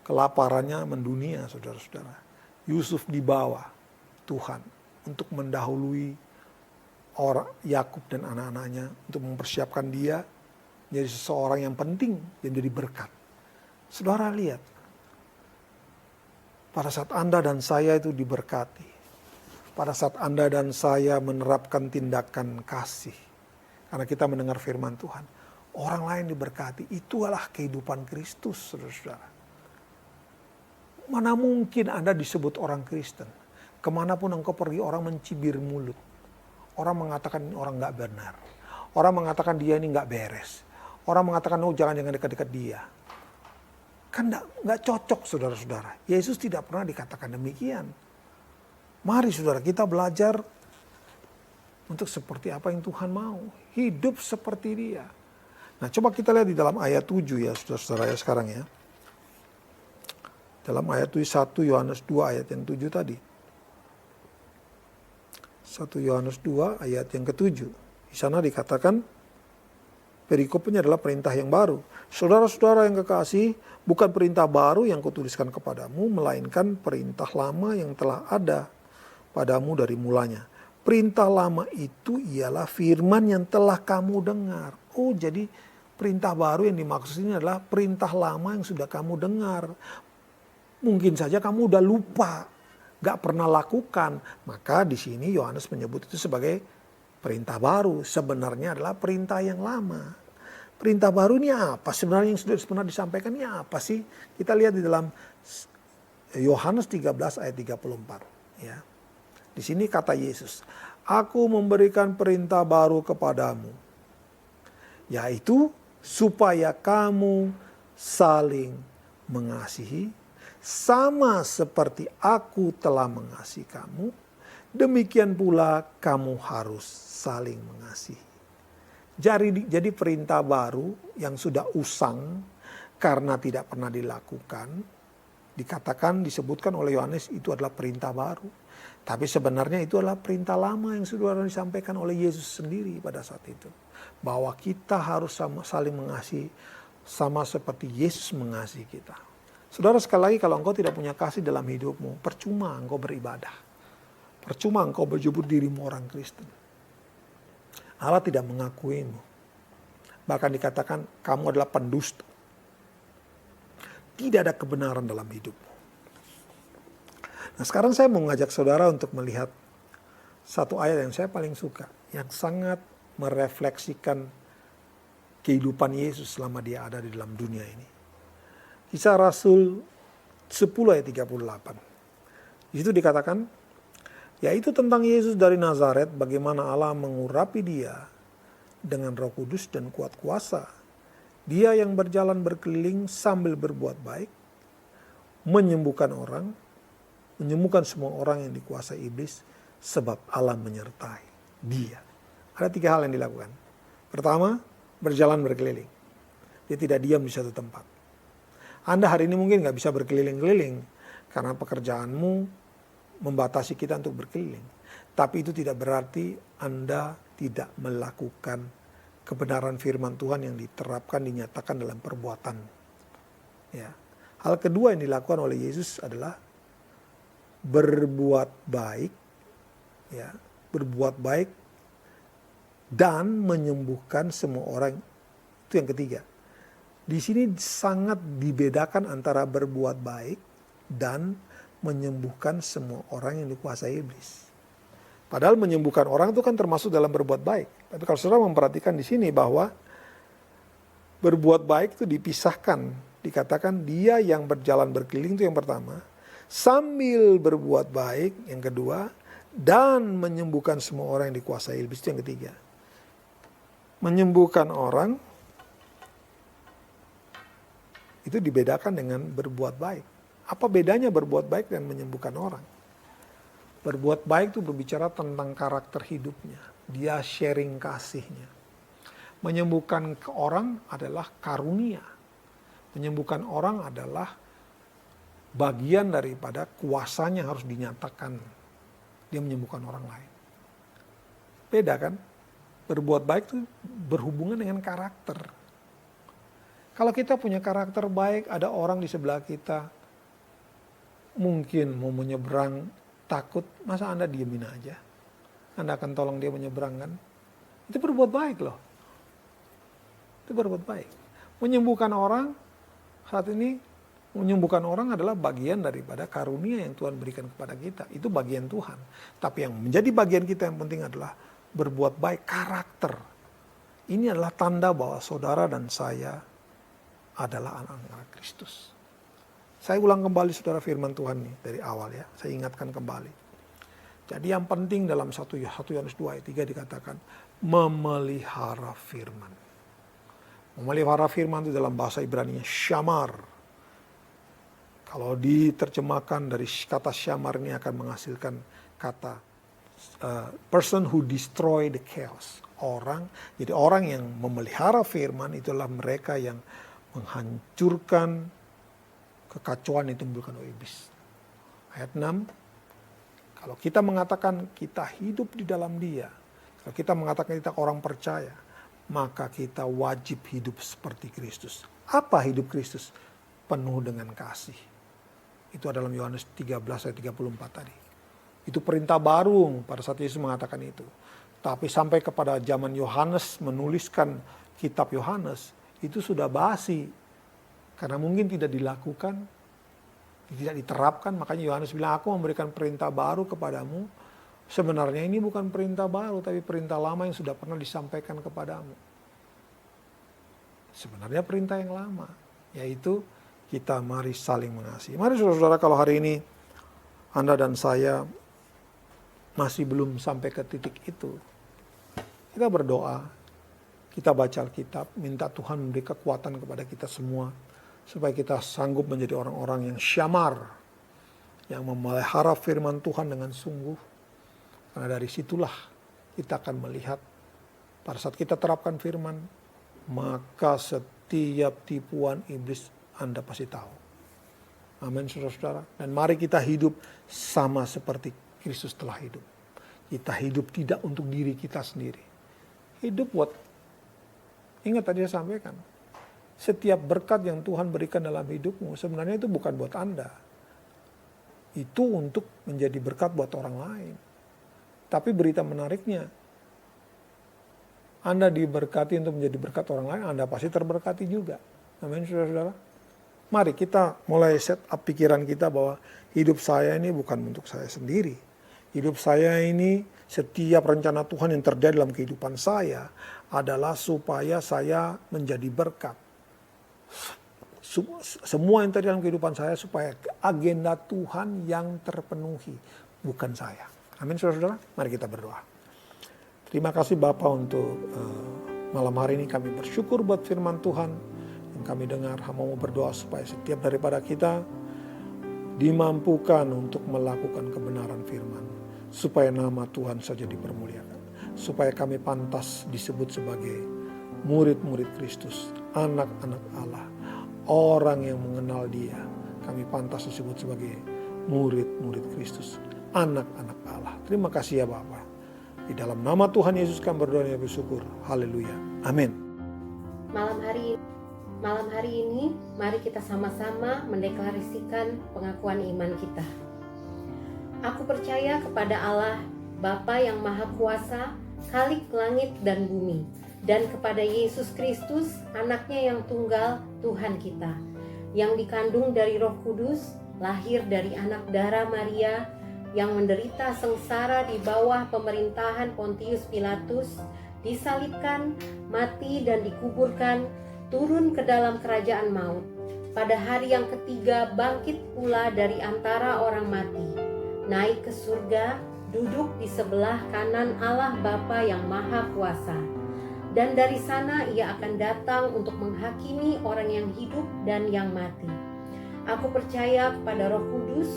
kelaparannya mendunia, saudara-saudara. Yusuf dibawa Tuhan untuk mendahului orang Yakub dan anak-anaknya, untuk mempersiapkan dia menjadi seseorang yang penting dan jadi berkat. Saudara lihat, pada saat Anda dan saya itu diberkati, pada saat Anda dan saya menerapkan tindakan kasih, karena kita mendengar firman Tuhan, orang lain diberkati. Itulah kehidupan Kristus, saudara-saudara. Mana mungkin Anda disebut orang Kristen? Kemanapun engkau pergi, orang mencibir mulut. Orang mengatakan ini orang gak benar. Orang mengatakan dia ini gak beres. Orang mengatakan, oh jangan dekat-dekat dia. Kan gak cocok, saudara-saudara. Yesus tidak pernah dikatakan demikian. Mari saudara, kita belajar untuk seperti apa yang Tuhan mau. Hidup seperti dia. Nah, coba kita lihat di dalam ayat 7 ya, saudara-saudara ya sekarang ya. Dalam ayat 1 Yohanes 2 ayat yang 7 tadi. 1 Yohanes 2 ayat yang ke-7. Di sana dikatakan, perikopnya adalah perintah yang baru. Saudara-saudara yang kekasih, bukan perintah baru yang kutuliskan kepadamu, melainkan perintah lama yang telah ada padamu dari mulanya. Perintah lama itu ialah firman yang telah kamu dengar. Oh, jadi perintah baru yang dimaksud ini adalah perintah lama yang sudah kamu dengar. Mungkin saja kamu udah lupa, gak pernah lakukan. Maka di sini Yohanes menyebut itu sebagai perintah baru. Sebenarnya adalah perintah yang lama. Perintah baru ini apa? Sebenarnya yang sudah pernah disampaikan ini apa sih? Kita lihat di dalam Yohanes 13 ayat 34. Ya. Di sini kata Yesus, aku memberikan perintah baru kepadamu, yaitu supaya kamu saling mengasihi, sama seperti aku telah mengasihi kamu, demikian pula kamu harus saling mengasihi. Jadi perintah baru yang sudah usang karena tidak pernah dilakukan, dikatakan, disebutkan oleh Yohanes itu adalah perintah baru. Tapi sebenarnya itu adalah perintah lama yang sudah disampaikan oleh Yesus sendiri pada saat itu. Bahwa kita harus saling mengasihi sama seperti Yesus mengasihi kita. Saudara, sekali lagi, kalau engkau tidak punya kasih dalam hidupmu, percuma engkau beribadah. Percuma engkau berjubur dirimu orang Kristen. Allah tidak mengakuimu. Bahkan dikatakan kamu adalah pendusta. Tidak ada kebenaran dalam hidupmu. Nah, sekarang saya mau mengajak saudara untuk melihat satu ayat yang saya paling suka, yang sangat merefleksikan kehidupan Yesus selama dia ada di dalam dunia ini. Kisah Rasul 10 ayat 38. Di situ dikatakan, yaitu tentang Yesus dari Nazaret, bagaimana Allah mengurapi dia dengan Roh Kudus dan kuat kuasa. Dia yang berjalan berkeliling sambil berbuat baik, menyembuhkan orang, menyembuhkan semua orang yang dikuasai iblis, sebab Allah menyertai dia. Ada 3 hal yang dilakukan. Pertama, berjalan berkeliling. Dia tidak diam di satu tempat. Anda hari ini mungkin gak bisa berkeliling-keliling karena pekerjaanmu membatasi kita untuk berkeliling. Tapi itu tidak berarti Anda tidak melakukan kebenaran firman Tuhan yang diterapkan, dinyatakan dalam perbuatan. Ya. Hal kedua yang dilakukan oleh Yesus adalah berbuat baik, ya, berbuat baik dan menyembuhkan semua orang. Itu yang ketiga. Di sini sangat dibedakan antara berbuat baik dan menyembuhkan semua orang yang dikuasai iblis. Padahal menyembuhkan orang itu kan termasuk dalam berbuat baik. Tapi kalau saudara memperhatikan di sini bahwa berbuat baik itu dipisahkan. Dikatakan dia yang berjalan berkeliling itu yang pertama. Sambil berbuat baik yang kedua. Dan menyembuhkan semua orang yang dikuasai iblis itu yang ketiga. Menyembuhkan orang itu dibedakan dengan berbuat baik. Apa bedanya berbuat baik dan menyembuhkan orang? Berbuat baik itu berbicara tentang karakter hidupnya. Dia sharing kasihnya. Menyembuhkan orang adalah karunia. Menyembuhkan orang adalah bagian daripada kuasanya harus dinyatakan. Dia menyembuhkan orang lain. Beda kan? Berbuat baik itu berhubungan dengan karakter. Kalau kita punya karakter baik, ada orang di sebelah kita mungkin mau menyeberang takut, masa Anda diemin aja? Anda akan tolong dia menyeberang kan? Itu berbuat baik loh. Itu berbuat baik. Menyembuhkan orang, saat ini menyembuhkan orang adalah bagian daripada karunia yang Tuhan berikan kepada kita. Itu bagian Tuhan. Tapi yang menjadi bagian kita yang penting adalah berbuat baik, karakter. Ini adalah tanda bahwa saudara dan saya adalah anak-anak Kristus. Saya ulang kembali saudara firman Tuhan nih dari awal ya. Saya ingatkan kembali. Jadi yang penting dalam 1 Yohanes 2 ayat 3 dikatakan memelihara firman. Memelihara firman itu dalam bahasa Ibrani syamar. Kalau diterjemahkan dari kata syamar ini akan menghasilkan kata person who destroy the chaos. Jadi orang yang memelihara firman itulah mereka yang menghancurkan kekacauan yang ditimbulkan oleh iblis. Ayat 6, kalau kita mengatakan kita hidup di dalam dia, kalau kita mengatakan kita orang percaya, maka kita wajib hidup seperti Kristus. Apa hidup Kristus? Penuh dengan kasih. Itu adalah Yohanes 13 ayat 34 tadi. Itu perintah baru pada saat Yesus mengatakan itu. Tapi sampai kepada zaman Yohanes menuliskan kitab Yohanes, itu sudah basi. Karena mungkin tidak dilakukan, tidak diterapkan, makanya Yohanes bilang, aku memberikan perintah baru kepadamu. Sebenarnya ini bukan perintah baru, tapi perintah lama yang sudah pernah disampaikan kepadamu. Sebenarnya perintah yang lama, yaitu kita mari saling mengasihi. Mari saudara-saudara, kalau hari ini Anda dan saya masih belum sampai ke titik itu, kita berdoa, kita baca Alkitab, minta Tuhan memberi kekuatan kepada kita semua, supaya kita sanggup menjadi orang-orang yang syamar, yang memelihara firman Tuhan dengan sungguh. Karena dari situlah kita akan melihat, pada saat kita terapkan firman, maka setiap tipuan iblis Anda pasti tahu. Amin saudara-saudara. Dan mari kita hidup sama seperti Kristus telah hidup. Kita hidup tidak untuk diri kita sendiri. Hidup buat, ingat tadi saya sampaikan, setiap berkat yang Tuhan berikan dalam hidupmu sebenarnya itu bukan buat Anda. Itu untuk menjadi berkat buat orang lain. Tapi berita menariknya, Anda diberkati untuk menjadi berkat orang lain, Anda pasti terberkati juga. Amin saudara-saudara. Mari kita mulai set up pikiran kita bahwa hidup saya ini bukan untuk saya sendiri. Hidup saya ini, setiap rencana Tuhan yang terjadi dalam kehidupan saya adalah supaya saya menjadi berkat. Semua yang terjadi dalam kehidupan saya supaya agenda Tuhan yang terpenuhi, bukan saya. Amin saudara-saudara, mari kita berdoa. Terima kasih Bapa untuk malam hari ini kami bersyukur buat firman Tuhan yang kami dengar. Hamba-Mu berdoa supaya setiap daripada kita dimampukan untuk melakukan kebenaran firman, supaya nama Tuhan saja dipermuliakan, supaya kami pantas disebut sebagai murid-murid Kristus, anak-anak Allah, orang yang mengenal Dia. Kami pantas disebut sebagai murid-murid Kristus, anak-anak Allah. Terima kasih ya Bapa. Di dalam nama Tuhan Yesus kami berdoa dan bersyukur. Haleluya. Amin. Malam hari ini, mari kita sama-sama mendeklarasikan pengakuan iman kita. Aku percaya kepada Allah, Bapa yang Maha Kuasa, Khalik langit dan bumi, dan kepada Yesus Kristus, anaknya yang tunggal, Tuhan kita, yang dikandung dari Roh Kudus, lahir dari anak darah Maria, yang menderita sengsara di bawah pemerintahan Pontius Pilatus, disalibkan, mati dan dikuburkan, turun ke dalam kerajaan maut. Pada hari yang ketiga bangkit pula dari antara orang mati, naik ke surga, duduk di sebelah kanan Allah Bapa yang Maha Kuasa. Dan dari sana ia akan datang untuk menghakimi orang yang hidup dan yang mati. Aku percaya kepada Roh Kudus,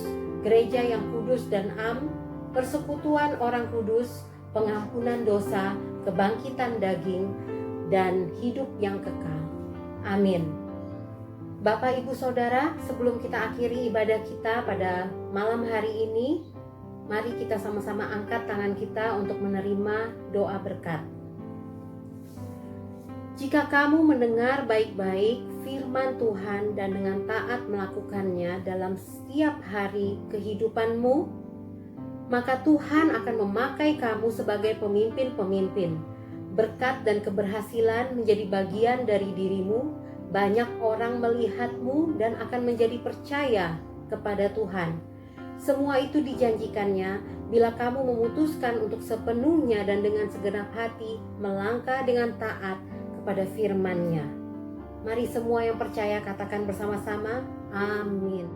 gereja yang kudus dan am, persekutuan orang kudus, pengampunan dosa, kebangkitan daging, dan hidup yang kekal. Amin. Bapak, Ibu, Saudara, sebelum kita akhiri ibadah kita pada malam hari ini, mari kita sama-sama angkat tangan kita untuk menerima doa berkat. Jika kamu mendengar baik-baik firman Tuhan dan dengan taat melakukannya dalam setiap hari kehidupanmu, maka Tuhan akan memakai kamu sebagai pemimpin-pemimpin. Berkat dan keberhasilan menjadi bagian dari dirimu. Banyak orang melihatmu dan akan menjadi percaya kepada Tuhan. Semua itu dijanjikannya bila kamu memutuskan untuk sepenuhnya dan dengan segenap hati melangkah dengan taat kepada firman-Nya. Mari semua yang percaya katakan bersama-sama, amin.